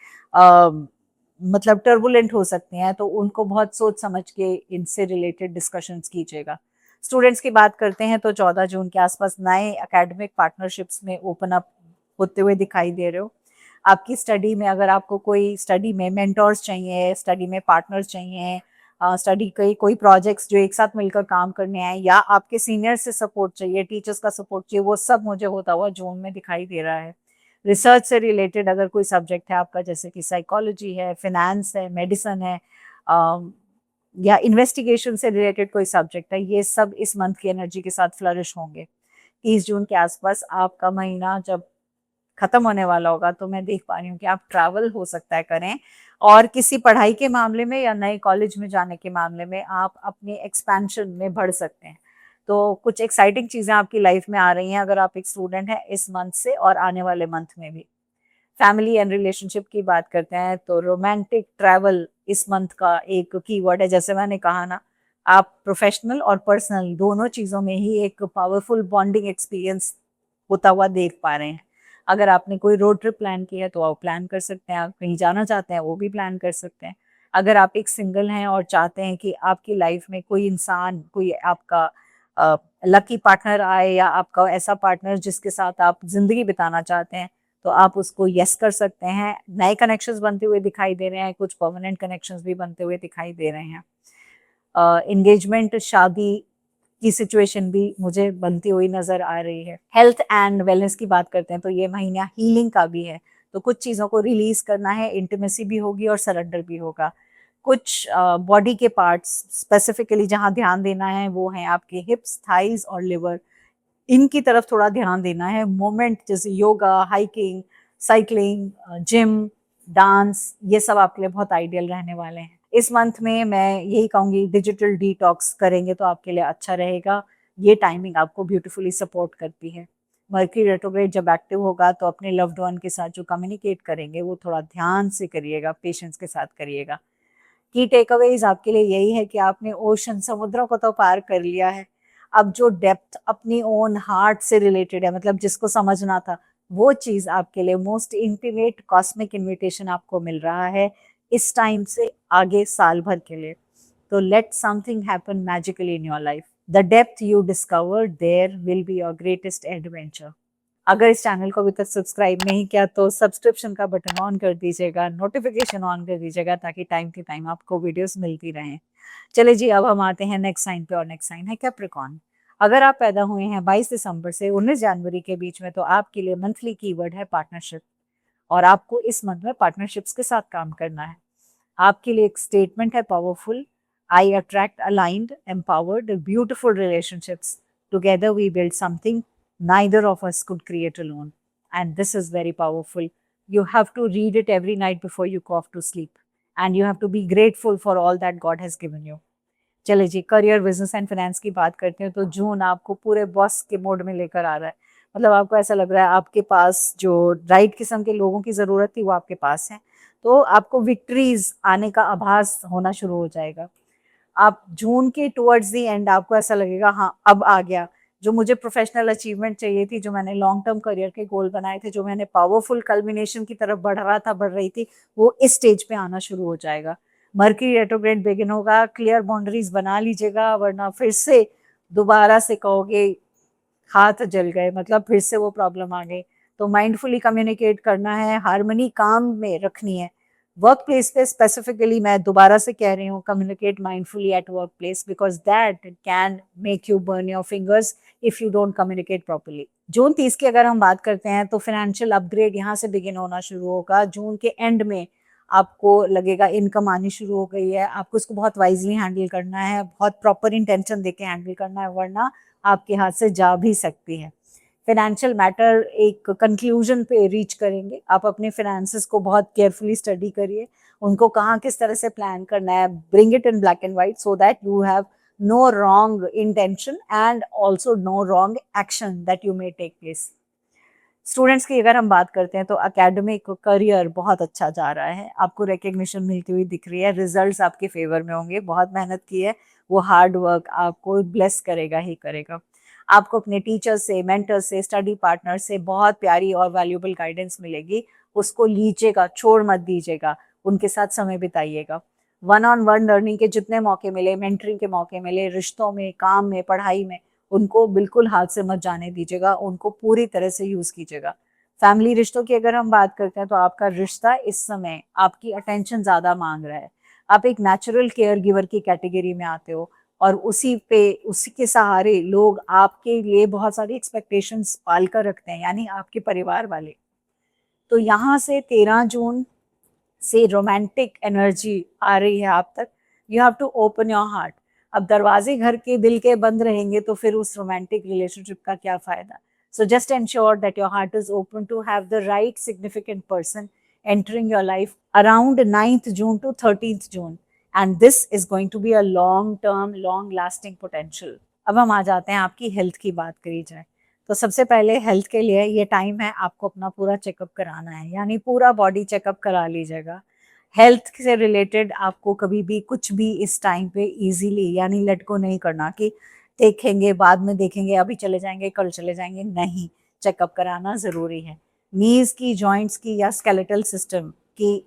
मतलब टर्बुलेंट हो सकती हैं, तो उनको बहुत सोच समझ के इनसे रिलेटेड डिस्कशंस कीजिएगा। स्टूडेंट्स की बात करते हैं तो 14 जून के आसपास नए एकेडमिक पार्टनरशिप्स में ओपन अप होते हुए दिखाई दे रहे हो। आपकी स्टडी में अगर आपको कोई स्टडी में मेंटोर्स चाहिए, स्टडी में पार्टनर्स चाहिए, स्टडी के कोई प्रोजेक्ट्स जो एक साथ मिलकर काम करने आए, या आपके सीनियर से सपोर्ट चाहिए, टीचर्स का सपोर्ट चाहिए, वो सब मुझे होता हुआ जून में दिखाई दे रहा है। रिसर्च से रिलेटेड अगर कोई सब्जेक्ट है आपका, जैसे कि साइकोलॉजी है, फिनेंस है, मेडिसिन है, या इन्वेस्टिगेशन से रिलेटेड कोई सब्जेक्ट है, ये सब इस मंथ की एनर्जी के साथ फ्लरिश होंगे। 30 जून के आसपास आपका महीना जब खत्म होने वाला होगा तो मैं देख पा रही हूँ कि आप ट्रैवल हो सकता है करें, और किसी पढ़ाई के मामले में या नए कॉलेज में जाने के मामले में आप अपने एक्सपेंशन में बढ़ सकते हैं। तो कुछ एक्साइटिंग चीज़ें आपकी लाइफ में आ रही हैं अगर आप एक स्टूडेंट हैं इस मंथ से और आने वाले मंथ में भी। फैमिली एंड रिलेशनशिप की बात करते हैं तो रोमांटिक ट्रैवल इस मंथ का एक कीवर्ड है। जैसे मैंने कहा ना, आप प्रोफेशनल और पर्सनल दोनों चीज़ों में ही एक पावरफुल बॉन्डिंग एक्सपीरियंस होता हुआ देख पा रहे हैं। अगर आपने कोई रोड ट्रिप प्लान किया है तो आप प्लान कर सकते हैं, आप कहीं जाना चाहते हैं वो भी प्लान कर सकते हैं। अगर आप एक सिंगल हैं और चाहते हैं कि आपकी लाइफ में कोई इंसान, कोई आपका लकी पार्टनर आए, या आपका ऐसा पार्टनर जिसके साथ आप जिंदगी बिताना चाहते हैं, तो आप उसको यस कर सकते हैं। नए कनेक्शंस बनते हुए दिखाई दे रहे हैं, कुछ परमानेंट कनेक्शंस भी बनते हुए दिखाई दे रहे हैं। एंगेजमेंट, शादी की सिचुएशन भी मुझे बनती हुई नजर आ रही है। हेल्थ एंड वेलनेस की बात करते हैं तो ये महीना हीलिंग का भी है। तो कुछ चीज़ों को रिलीज करना है, इंटीमेसी भी होगी और सरेंडर भी होगा। कुछ बॉडी के पार्ट्स स्पेसिफिकली जहाँ ध्यान देना है वो हैं आपके हिप्स, थाइज और लिवर। इनकी तरफ थोड़ा ध्यान देना है। मूवमेंट जैसे yoga, hiking, cycling, gym, dance, ये सब आपके लिए बहुत आइडियल रहने वाले हैं। इस मंथ में मैं यही कहूँगी, डिजिटल डिटॉक्स करेंगे तो आपके लिए अच्छा रहेगा। ये टाइमिंग आपको ब्यूटीफुली सपोर्ट करती है। मर्करी रेट्रोग्रेड जब एक्टिव होगा तो अपने लव्ड वन के साथ जो कम्युनिकेट करेंगे वो थोड़ा ध्यान से करिएगा, पेशेंस के साथ करिएगा। की टेकअवेज आपके लिए यही है कि आपने ओशन, समुद्रों को तो पार कर लिया है। अब जो डेप्थ अपनी ओन हार्ट से रिलेटेड है, मतलब जिसको समझना था, वो चीज़ आपके लिए मोस्ट इंटीमेट कॉस्मिक इनविटेशन आपको मिल रहा है इस टाइम से आगे साल भर के लिए। तो let something happen magically in your life. The depth you discover there will be your greatest adventure. अगर इस चैनल को अभी तक सब्सक्राइब नहीं किया तो सब्सक्रिप्शन का बटन ऑन कर दीजिएगा, नोटिफिकेशन ऑन कर दीजिएगा, ताकि टाइम टू टाइम आपको वीडियोस मिलती रहें। चले जी, अब हम आते हैं नेक्स्ट साइन पे, और नेक्स्ट साइन है कैप्रिकॉर्न। अगर आप पैदा हुए हैं 22 दिसंबर से 19 जनवरी के बीच में तो आपके लिए मंथली कीवर्ड है पार्टनरशिप, और आपको इस मंथ में पार्टनरशिप्स के साथ काम करना है। आपके लिए एक स्टेटमेंट है powerful, I attract aligned, empowered, beautiful relationships. Together we build something neither of us could create alone. And this is very powerful. You have to read it every night before you go off to sleep. And you have to be grateful for all that God has given you. चले जी, career, business and finance की बात करते हैं तो जून आपको पूरे boss के mode में लेकर आ रहा है। मतलब आपको ऐसा लग रहा है आपके पास जो राइट किस्म के लोगों की ज़रूरत थी वो आपके पास है। तो आपको विक्ट्रीज आने का आभास होना शुरू हो जाएगा। आप जून के टुवर्ड्स दी एंड आपको ऐसा लगेगा, हाँ अब आ गया, जो मुझे प्रोफेशनल अचीवमेंट चाहिए थी, जो मैंने लॉन्ग टर्म करियर के गोल बनाए थे, जो मैंने पावरफुल कल्मिनेशन की तरफ बढ़ रही थी, वो इस स्टेज पे आना शुरू हो जाएगा। मर्करी रेट्रोग्रेड बिगिन होगा, क्लियर बाउंड्रीज बना लीजिएगा, वरना फिर से दोबारा से कहोगे हाथ जल गए, मतलब फिर से वो प्रॉब्लम आ गई। तो माइंडफुली कम्युनिकेट करना है, हार्मनी काम में रखनी है। वर्क प्लेस पे स्पेसिफिकली मैं दोबारा से कह रही हूँ, communicate mindfully at workplace, because that can make you burn your fingers if you don't communicate properly. जून 30 की अगर हम बात करते हैं तो फाइनेंशियल अपग्रेड यहाँ से बिगिन होना शुरू होगा। जून के एंड में आपको लगेगा इनकम आनी शुरू हो गई है, आपको इसको बहुत वाइजली हैंडल करना है, बहुत प्रॉपर इंटेंशन देके हैंडल करना है, वरना आपके हाथ से जा भी सकती है। फाइनेंशियल मैटर एक कंक्लूजन पे रीच करेंगे। आप अपने फाइनेंसेस को बहुत केयरफुली स्टडी करिए, उनको कहाँ किस तरह से प्लान करना है, bring it in black and white so that you have no wrong intention and also no wrong action that you may take place. Students की अगर हम बात करते हैं तो एकेडमिक करियर बहुत अच्छा जा रहा है, आपको रिकग्निशन मिलती हुई दिख रही है, रिजल्ट्स आपके फेवर में होंगे, बहुत मेहनत की है, वो हार्ड वर्क आपको ब्लेस करेगा ही करेगा। आपको अपने टीचर से, मेंटर से, स्टडी पार्टनर से बहुत प्यारी और वैल्यूएबल गाइडेंस मिलेगी, उसको लीजिएगा, छोड़ मत दीजिएगा, उनके साथ समय बिताइएगा। वन ऑन वन लर्निंग के जितने मौके मिले, मेंटरिंग के मौके मिले, रिश्तों में, काम में, पढ़ाई में, उनको बिल्कुल हाथ से मत जाने दीजिएगा, उनको पूरी तरह से यूज कीजिएगा। फैमिली रिश्तों की अगर हम बात करते हैं तो आपका रिश्ता इस समय आपकी अटेंशन ज्यादा मांग रहा है। आप एक नेचुरल केयर गिवर की कैटेगरी में आते हो और उसी के सहारे लोग आपके लिए बहुत सारी एक्सपेक्टेशंस पाल कर रखते हैं, यानी आपके परिवार वाले। तो यहाँ से 13 जून से रोमांटिक एनर्जी आ रही है आप तक। You have to open your heart. अब दरवाजे घर के दिल के बंद रहेंगे तो फिर उस रोमांटिक रिलेशनशिप का क्या फायदा। So just ensure that your heart is open to have the right significant person entering your life around 9th June to 13th June, and this is going to be a long term long lasting potential। अब हम आ जाते हैं आपकी health की बात करी जाए तो सबसे पहले हेल्थ के लिए ये टाइम है आपको अपना पूरा चेकअप कराना है, यानी पूरा बॉडी चेकअप करा लीजिएगा। हेल्थ से रिलेटेड आपको कभी भी कुछ भी इस टाइम पे इजीली यानी लेट गो नहीं करना कि देखेंगे बाद में देखेंगे, अभी चले जाएंगे, कल चले जाएंगे, नहीं, चेकअप कराना ज़रूरी है। नीज की, जॉइंट्स की या स्केलेटल सिस्टम की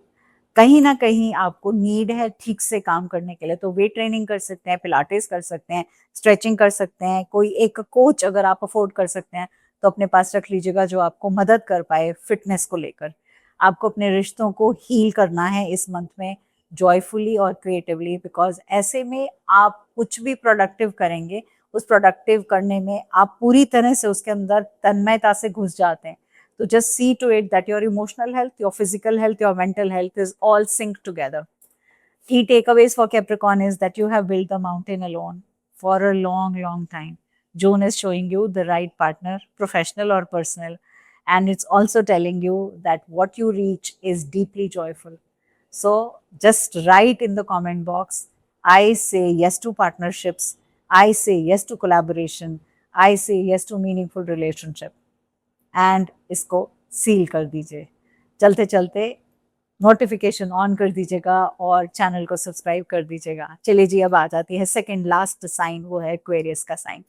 कहीं ना कहीं आपको नीड है ठीक से काम करने के लिए, तो वेट ट्रेनिंग कर सकते हैं, पिलाटेस कर सकते हैं, स्ट्रेचिंग कर सकते हैं, कोई एक कोच अगर आप अफोर्ड कर सकते हैं तो अपने पास रख लीजिएगा जो आपको मदद कर पाए फिटनेस को लेकर। आपको अपने रिश्तों को हील करना है इस मंथ में जॉयफुली और क्रिएटिवली, बिकॉज ऐसे में आप कुछ भी प्रोडक्टिव करेंगे, उस प्रोडक्टिव करने में आप पूरी तरह से उसके अंदर तन्मयता से घुस जाते हैं। So just see to it that your emotional health, your physical health, your mental health is all synced together. Key takeaways for Capricorn is that you have built the mountain alone for a long, long time. June is showing you the right partner, professional or personal. And it's also telling you that what you reach is deeply joyful. So just write in the comment box, I say yes to partnerships. I say yes to collaboration. I say yes to meaningful relationship. And इसको seal कर दीजिए। चलते चलते notification on कर दीजिएगा और channel को subscribe कर दीजिएगा। चलिए जी, अब आ जाती है सेकंड लास्ट साइन, वो है एक्वेरियस का साइन।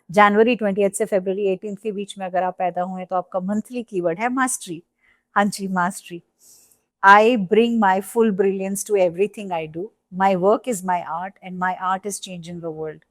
जनवरी 20 से फरवरी 18 के बीच में अगर आप पैदा हुए तो आपका मंथली कीवर्ड है मास्टरी। हाँ जी, mastery. I bring my full brilliance to everything I do, my work is my art and my art is changing the world.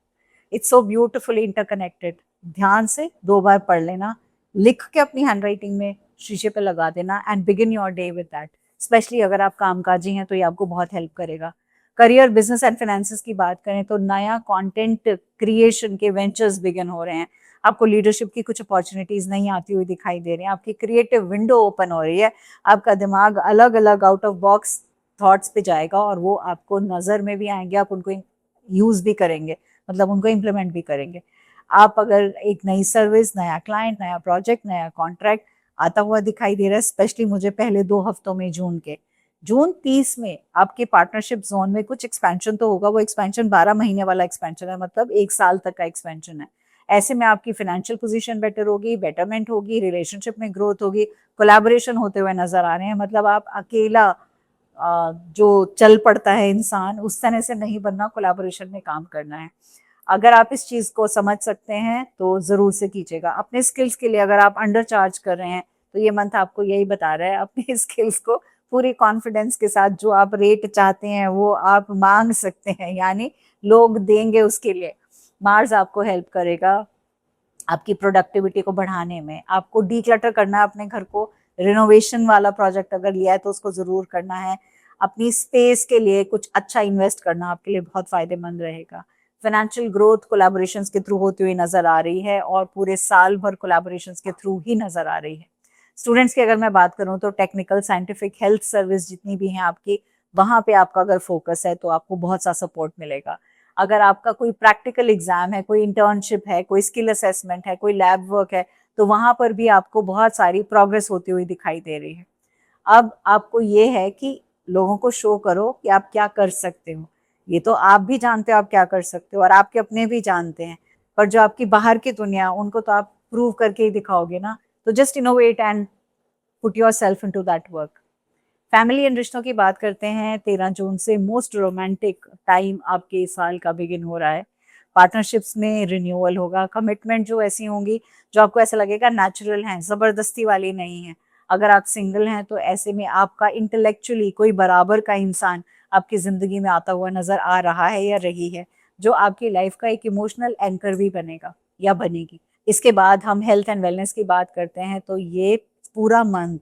It's so beautifully interconnected. ध्यान से 2 बार पढ़ लेना, लिख के अपनी हैंडराइटिंग में शीशे पे लगा देना and begin your day with that. Specially अगर आप कामकाजी हैं तो ये आपको बहुत हेल्प करेगा। करियर, बिजनेस एंड फाइनेंसेस की बात करें तो नया कंटेंट क्रिएशन के वेंचर्स बिगिन हो रहे हैं। आपको लीडरशिप की कुछ अपॉर्चुनिटीज नहीं आती हुई दिखाई दे रही हैं, आपकी क्रिएटिव विंडो ओपन हो रही है, आपका दिमाग अलग अलग आउट ऑफ बॉक्स थॉट्स पे जाएगा और वो आपको नजर में भी आएंगे, आप उनको यूज भी करेंगे, मतलब उनको इम्प्लीमेंट भी करेंगे। आप अगर एक नई सर्विस, नया क्लाइंट, नया प्रोजेक्ट, नया कॉन्ट्रैक्ट आता हुआ दिखाई दे रहा है, स्पेशली मुझे पहले 2 हफ्तों में जून 30 में आपके पार्टनरशिप जोन में कुछ एक्सपेंशन तो होगा। वो एक्सपेंशन 12 महीने वाला एक्सपेंशन है, मतलब 1 साल तक का एक्सपेंशन है। ऐसे में आपकी फाइनेंशियल पोजीशन बेटर होगी, बेटरमेंट होगी, रिलेशनशिप में ग्रोथ होगी, कोलैबोरेशन होते हुए नजर आ रहे हैं। मतलब आप अकेला जो चल पड़ता है इंसान, उस तरह से नहीं बनना, कोलैबोरेशन में काम करना है। अगर आप इस चीज़ को समझ सकते हैं तो ज़रूर से कीजिएगा। अपने स्किल्स के लिए अगर आप अंडर चार्ज कर रहे हैं तो ये मंथ आपको यही बता रहा है, अपने स्किल्स को पूरी कॉन्फिडेंस के साथ जो आप रेट चाहते हैं वो आप मांग सकते हैं, यानी लोग देंगे उसके लिए। मार्स आपको हेल्प करेगा आपकी प्रोडक्टिविटी को बढ़ाने में। आपको डीक्लटर करना है अपने घर को, रिनोवेशन वाला प्रोजेक्ट अगर लिया है तो उसको ज़रूर करना है। अपनी स्पेस के लिए कुछ अच्छा इन्वेस्ट करना आपके लिए बहुत फ़ायदेमंद रहेगा। फाइनेंशियल ग्रोथ कोलैबोरेशंस के थ्रू होती हुई नजर आ रही है और पूरे साल भर कोलैबोरेशंस के थ्रू ही नजर आ रही है। स्टूडेंट्स की अगर मैं बात करूँ तो टेक्निकल, साइंटिफिक, हेल्थ सर्विस जितनी भी हैं आपकी, वहाँ पे आपका अगर फोकस है तो आपको बहुत सा सपोर्ट मिलेगा। अगर आपका कोई प्रैक्टिकल एग्जाम है, कोई इंटर्नशिप है, कोई स्किल असेसमेंट है, कोई लैब वर्क है, तो वहाँ पर भी आपको बहुत सारी प्रोग्रेस होती हुई दिखाई दे रही है। अब आपको ये है कि लोगों को शो करो कि आप क्या कर सकते हो। ये तो आप भी जानते हो आप क्या कर सकते हो और आपके अपने भी जानते हैं, पर जो आपकी बाहर की दुनिया, उनको तो आप प्रूव करके ही दिखाओगे ना। तो just innovate and put yourself into that work. Family and रिश्तों की बात करते हैं, 13 जून से मोस्ट रोमांटिक टाइम आपके इस साल का बिगिन हो रहा है। पार्टनरशिप्स में रिन्यूअल होगा, कमिटमेंट जो ऐसी होंगी जो आपको ऐसा लगेगा नेचुरल हैं, जबरदस्ती वाली नहीं है। अगर आप सिंगल हैं तो ऐसे में आपका इंटेलेक्चुअली कोई बराबर का इंसान आपकी जिंदगी में आता हुआ नजर आ रहा है या रही है, जो आपकी लाइफ का एक इमोशनल एंकर भी बनेगा या बनेगी। इसके बाद हम हेल्थ एंड वेलनेस की बात करते हैं, तो ये पूरा मंथ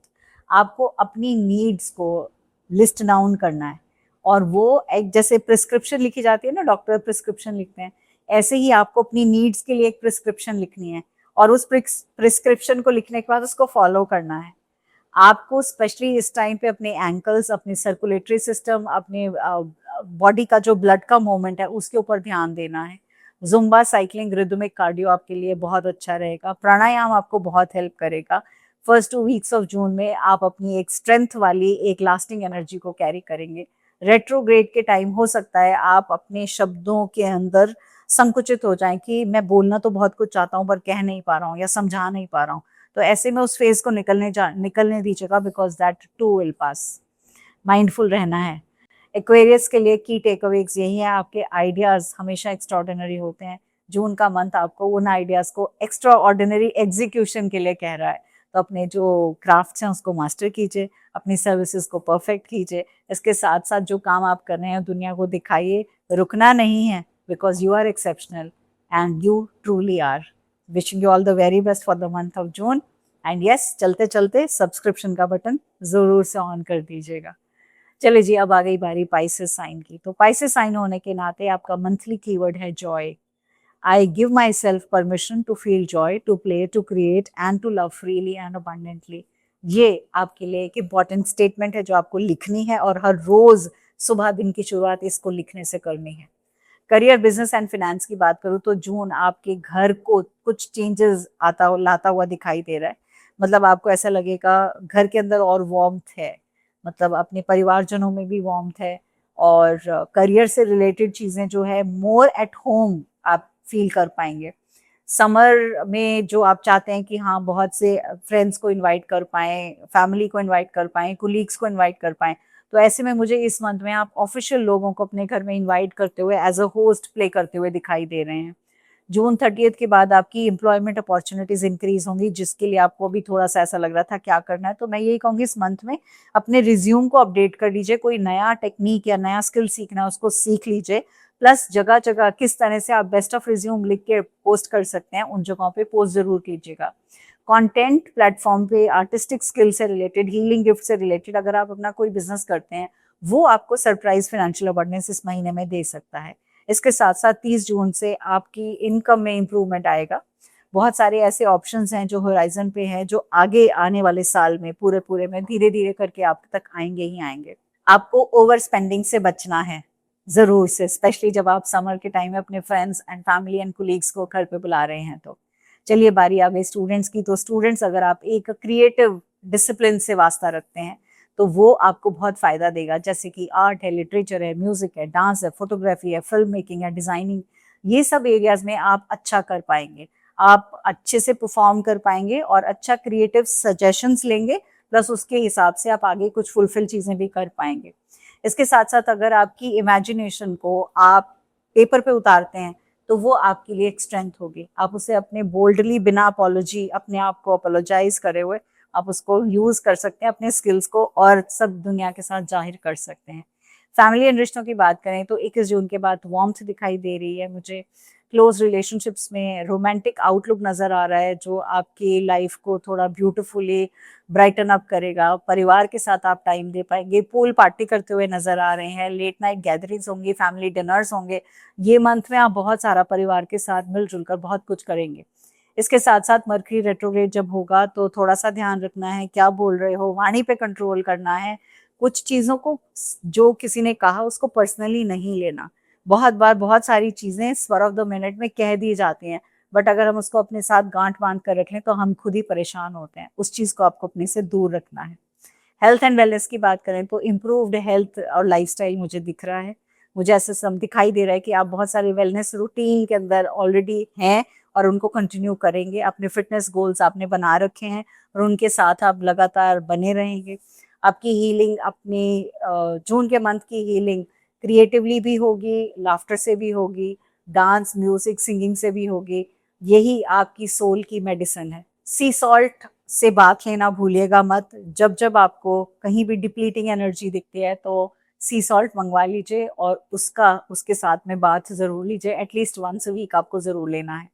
आपको अपनी नीड्स को लिस्ट डाउन करना है, और वो एक जैसे प्रिस्क्रिप्शन लिखी जाती है ना, डॉक्टर प्रिस्क्रिप्शन लिखते हैं, ऐसे ही आपको अपनी नीड्स के लिए एक प्रिस्क्रिप्शन लिखनी है, और उस प्रिस्क्रिप्शन को लिखने के बाद उसको फॉलो करना है। आपको स्पेशली इस टाइम पे अपने एंकल्स, अपने सर्कुलेटरी सिस्टम, अपने बॉडी का जो ब्लड का मूवमेंट है उसके ऊपर ध्यान देना है। जुम्बा, साइकिलिंग, रिदमिक कार्डियो आपके लिए बहुत अच्छा रहेगा। प्राणायाम आपको बहुत हेल्प करेगा। फर्स्ट 2 वीक्स ऑफ जून में आप अपनी एक स्ट्रेंथ वाली एक लास्टिंग एनर्जी को कैरी करेंगे। रेट्रोग्रेड के टाइम हो सकता है आप अपने शब्दों के अंदर संकुचित हो जाएं कि मैं बोलना तो बहुत कुछ चाहता हूं पर कह नहीं पा रहा हूँ या समझा नहीं पा रहा हूँ। तो ऐसे में उस फेज को निकलने दीजिएगा, because that too will pass. Mindful रहना है। एक्वेरियस के लिए की टेकअवेज यही है, आपके आइडियाज हमेशा एक्स्ट्राऑर्डिनरी होते हैं। जून का मंथ आपको उन आइडियाज को एक्स्ट्रा ऑर्डिनरी एग्जीक्यूशन के लिए कह रहा है। तो अपने जो क्राफ्ट्स हैं उसको मास्टर कीजिए, अपनी सर्विसेज को परफेक्ट कीजिए। इसके साथ साथ जो काम आप कर रहे हैं दुनिया को दिखाइए, रुकना नहीं है, because you are exceptional and you truly are. Wishing you all the very best for the month of June. And yes, चलते चलते सब्सक्रिप्शन का बटन जरूर से ऑन कर दीजिएगा। चलिए जी, अब आ गई बारी पाइसेस साइन की। तो पाइसेस साइन होने के नाते आपका मंथली कीवर्ड है joy. I give myself permission to feel joy, to play, to create and to love freely and abundantly. ये आपके लिए एक इंपॉर्टेंट स्टेटमेंट है जो आपको लिखनी है, और हर रोज सुबह दिन की शुरुआत इसको लिखने से करनी है। करियर, बिजनेस एंड फिनेंस की बात करूँ तो जून आपके घर को कुछ चेंजेस लाता हुआ दिखाई दे रहा है। मतलब आपको ऐसा लगेगा घर के अंदर और वार्मथ है, मतलब अपने परिवारजनों में भी वार्मथ है, और करियर से रिलेटेड चीज़ें जो है मोर एट होम आप फील कर पाएंगे। समर में जो आप चाहते हैं कि हाँ बहुत से फ्रेंड्स को इनवाइट कर पाएं, फैमिली को इनवाइट कर पाएं, कुलीग्स को इनवाइट कर पाएं, तो ऐसे में मुझे इस मंथ में आप ऑफिशियल लोगों को अपने घर में इनवाइट करते हुए एज अ होस्ट प्ले करते हुए दिखाई दे रहे हैं। जून 30 के बाद आपकी एम्प्लॉयमेंट अपॉर्चुनिटीज इंक्रीज होंगी, जिसके लिए आपको भी थोड़ा सा ऐसा लग रहा था क्या करना है। तो मैं यही कहूँगी इस मंथ में अपने रिज्यूम को अपडेट कर लीजिए, कोई नया टेक्निक या नया स्किल सीखना है उसको सीख लीजिए। प्लस जगह जगह किस तरह से आप बेस्ट ऑफ रिज्यूम लिख के पोस्ट कर सकते हैं, उन जगहों पे पोस्ट जरूर कीजिएगा। कंटेंट प्लेटफॉर्म पे आर्टिस्टिक स्किल से रिलेटेड, हीलिंग गिफ्ट से रिलेटेड अगर आप अपना कोई बिजनेस करते हैं, वो आपको सरप्राइज फाइनेंशियल अबंडेंस इस महीने में दे सकता है। इसके साथ साथ 30 जून से आपकी इनकम में इंप्रूवमेंट आएगा। बहुत सारे ऐसे ऑप्शंस हैं जो होराइजन पे हैं, जो आगे आने वाले साल में पूरे में धीरे धीरे करके आप तक आएंगे ही आएंगे। आपको ओवर स्पेंडिंग से बचना है जरूर से, स्पेशली जब आप समर के टाइम में अपने friends and family and colleagues को घर पे बुला रहे हैं। तो चलिए बारी आ गई स्टूडेंट्स की। तो स्टूडेंट्स, अगर आप एक क्रिएटिव डिसिप्लिन से वास्ता रखते हैं तो वो आपको बहुत फायदा देगा, जैसे कि आर्ट है, लिटरेचर है, म्यूजिक है, डांस है, फोटोग्राफी है, फिल्म मेकिंग है, डिजाइनिंग, ये सब एरियाज में आप अच्छा कर पाएंगे। आप अच्छे से परफॉर्म कर पाएंगे और अच्छा क्रिएटिव सजेशंस लेंगे, प्लस उसके हिसाब से आप आगे कुछ फुलफिल चीजें भी कर पाएंगे। इसके साथ साथ अगर आपकी इमेजिनेशन को आप पेपर पे उतारते हैं तो वो आपके लिए एक स्ट्रेंथ होगी। आप उसे अपने बोल्डली, बिना अपॉलोजी, अपने आप को अपोलोजाइज करे हुए आप उसको यूज कर सकते हैं अपने स्किल्स को, और सब दुनिया के साथ जाहिर कर सकते हैं। फैमिली एंड रिश्तों की बात करें तो 21 जून के बाद वार्मथ दिखाई दे रही है मुझे। क्लोज रिलेशनशिप्स में रोमांटिक आउटलुक नजर आ रहा है, जो आपकी लाइफ को थोड़ा ब्यूटीफुली ब्राइटन अप करेगा। परिवार के साथ आप टाइम दे पाएंगे, पूल पार्टी करते हुए नजर आ रहे हैं, लेट नाइट गैदरिंग्स होंगी, फैमिली डिनर्स होंगे। ये मंथ में आप बहुत सारा परिवार के साथ मिलजुल कर बहुत कुछ करेंगे। इसके साथ साथ मरकरी रेट्रोग्रेड जब होगा तो थोड़ा सा ध्यान रखना है क्या बोल रहे हो, वाणी पे कंट्रोल करना है। कुछ चीज़ों को जो किसी ने कहा उसको पर्सनली नहीं लेना। बहुत बार बहुत सारी चीज़ें स्वर ऑफ द मिनट में कह दी जाती हैं, बट अगर हम उसको अपने साथ गांठ बांध कर रख लें तो हम खुद ही परेशान होते हैं। उस चीज़ को आपको अपने से दूर रखना है। हेल्थ एंड वेलनेस की बात करें तो इम्प्रूव्ड हेल्थ और लाइफस्टाइल मुझे दिख रहा है। मुझे ऐसा सम दिखाई दे रहा है कि आप बहुत सारे वेलनेस रूटीन के अंदर ऑलरेडी हैं और उनको कंटिन्यू करेंगे। अपने फिटनेस गोल्स आपने बना रखे हैं और उनके साथ आप लगातार बने रहेंगे। आपकी हीलिंग अपनी जून के मंथ की हीलिंग क्रिएटिवली भी होगी, लाफ्टर से भी होगी, डांस, म्यूजिक, सिंगिंग से भी होगी। यही आपकी सोल की मेडिसिन है। सी सॉल्ट से बात लेना भूलिएगा मत। जब जब आपको कहीं भी डिप्लीटिंग एनर्जी दिखती है तो सी सॉल्ट मंगवा लीजिए और उसके साथ में बात ज़रूर लीजिए। एटलीस्ट वंस अ वीक आपको ज़रूर लेना है।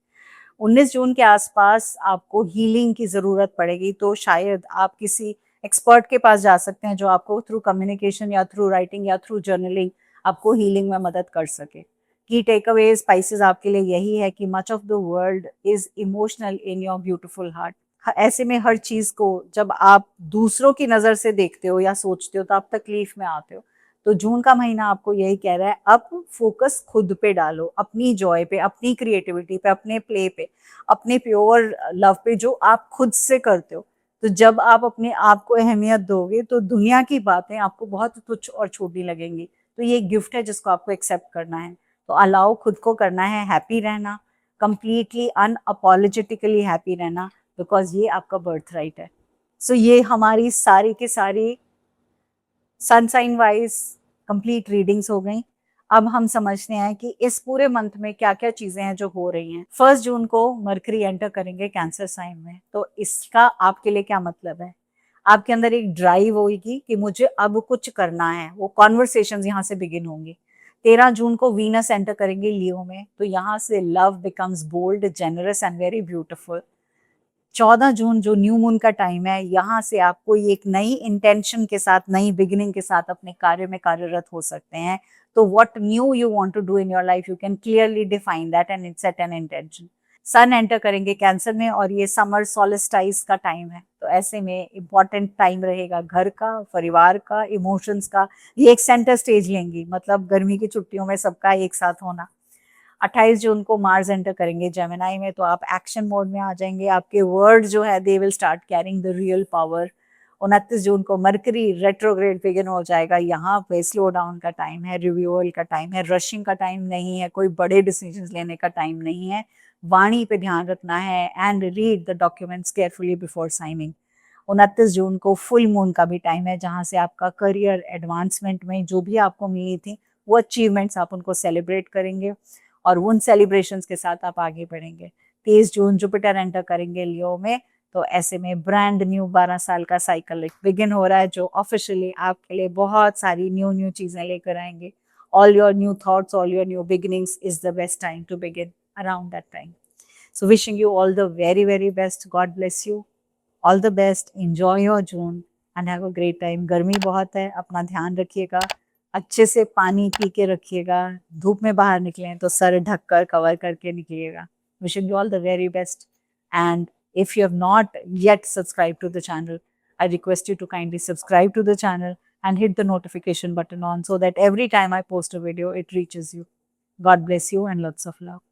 19 जून के आसपास आपको हीलिंग की ज़रूरत पड़ेगी, तो शायद आप किसी एक्सपर्ट के पास जा सकते हैं जो आपको थ्रू कम्युनिकेशन या थ्रू राइटिंग या थ्रू जर्नलिंग आपको हीलिंग में मदद कर सके। की टेक अवे स्पाइसेस आपके लिए यही है कि much of the world is emotional in your beautiful heart. ऐसे में हर चीज़ को जब आप दूसरों की नज़र से देखते हो या सोचते हो तो आप तकलीफ में आते हो। तो जून का महीना आपको यही कह रहा है, अब फोकस खुद पे डालो, अपनी जॉय पे, अपनी क्रिएटिविटी पे, अपने प्ले पे, अपने प्योर लव पे जो आप खुद से करते हो। तो जब आप अपने आप को अहमियत दोगे तो दुनिया की बातें आपको बहुत तुच्छ और छोटी लगेंगी। तो ये एक गिफ्ट है जिसको आपको एक्सेप्ट करना है। तो अलाउ खुद को करना है हैप्पी रहना, कंप्लीटली अनअपोलोजेटिकली हैप्पी रहना, बिकॉज ये आपका बर्थ राइट है। सो ये हमारी सारी की सारी सनसाइन वाइज कंप्लीट रीडिंग्स हो गई। अब हम समझते हैं कि इस पूरे मंथ में क्या क्या चीजें हैं जो हो रही हैं। 1 जून को मरकरी एंटर करेंगे कैंसर साइन में, तो इसका आपके लिए क्या मतलब है? आपके अंदर एक ड्राइव होगी कि मुझे अब कुछ करना है, वो कॉन्वर्सेशंस यहाँ से बिगिन होंगी। 13 जून को वीनस एंटर करेंगे लियो में, तो यहाँ से love becomes bold, generous and very beautiful. 14 June जो न्यू मून का टाइम है, यहाँ से आप कोई एक नई इंटेंशन के साथ, नई बिगिनिंग के साथ अपने कार्य में कार्यरत हो सकते हैं। तो what new you want to do in your life, you can clearly define that and set an intention. Sun enter करेंगे कैंसर में और ये समर सोलिस्टाइस का टाइम है, तो ऐसे में इम्पॉर्टेंट टाइम रहेगा घर का, परिवार का, इमोशंस का। ये एक सेंटर स्टेज लेंगी, मतलब गर्मी की छुट्टियों में सबका एक साथ होना। 28 जून को मार्स एंटर करेंगे जेमिनाई में, तो आप एक्शन मोड में आ जाएंगे। आपके वर्ड जो है they will start carrying the real power. 29 जून को मरकरी रेट्रोग्रेड बिगिन हो जाएगा। यहाँ पे स्लो डाउन का टाइम है, रिव्यूअल का टाइम है, रशिंग का टाइम नहीं है, कोई बड़े डिसीजंस लेने का टाइम नहीं है। वाणी पे ध्यान रखना है and read the documents carefully before signing. 29 जून को फुल मून का भी टाइम है, जहाँ से आपका करियर एडवांसमेंट में जो भी आपको मिली थी वो अचीवमेंट्स आप उनको सेलिब्रेट करेंगे और उन सेलिब्रेशंस के साथ आप आगे बढ़ेंगे। 23 जून जुपिटर एंटर करेंगे लियो में, तो ऐसे में ब्रांड न्यू 12 साल का साइकिल बिगिन हो रहा है जो ऑफिशियली आपके लिए बहुत सारी न्यू चीजें लेकर आएंगे। All your new thoughts, all your new beginnings is the best time to begin around that time. So wishing you all the very very best. God bless you. All the best. Enjoy your June and have a great time. गर्मी बहुत है, अपना ध्यान रखिएगा, अच्छे से पानी P के रखिएगा। धूप में बाहर निकलें तो सर ढक कर कवर करके निकलिएगा। Wishing you all the very best. And if you have not yet subscribed to the channel, I request you to kindly subscribe to the channel and hit the notification button on so that every time I post a video, it reaches you. God bless you and lots of love.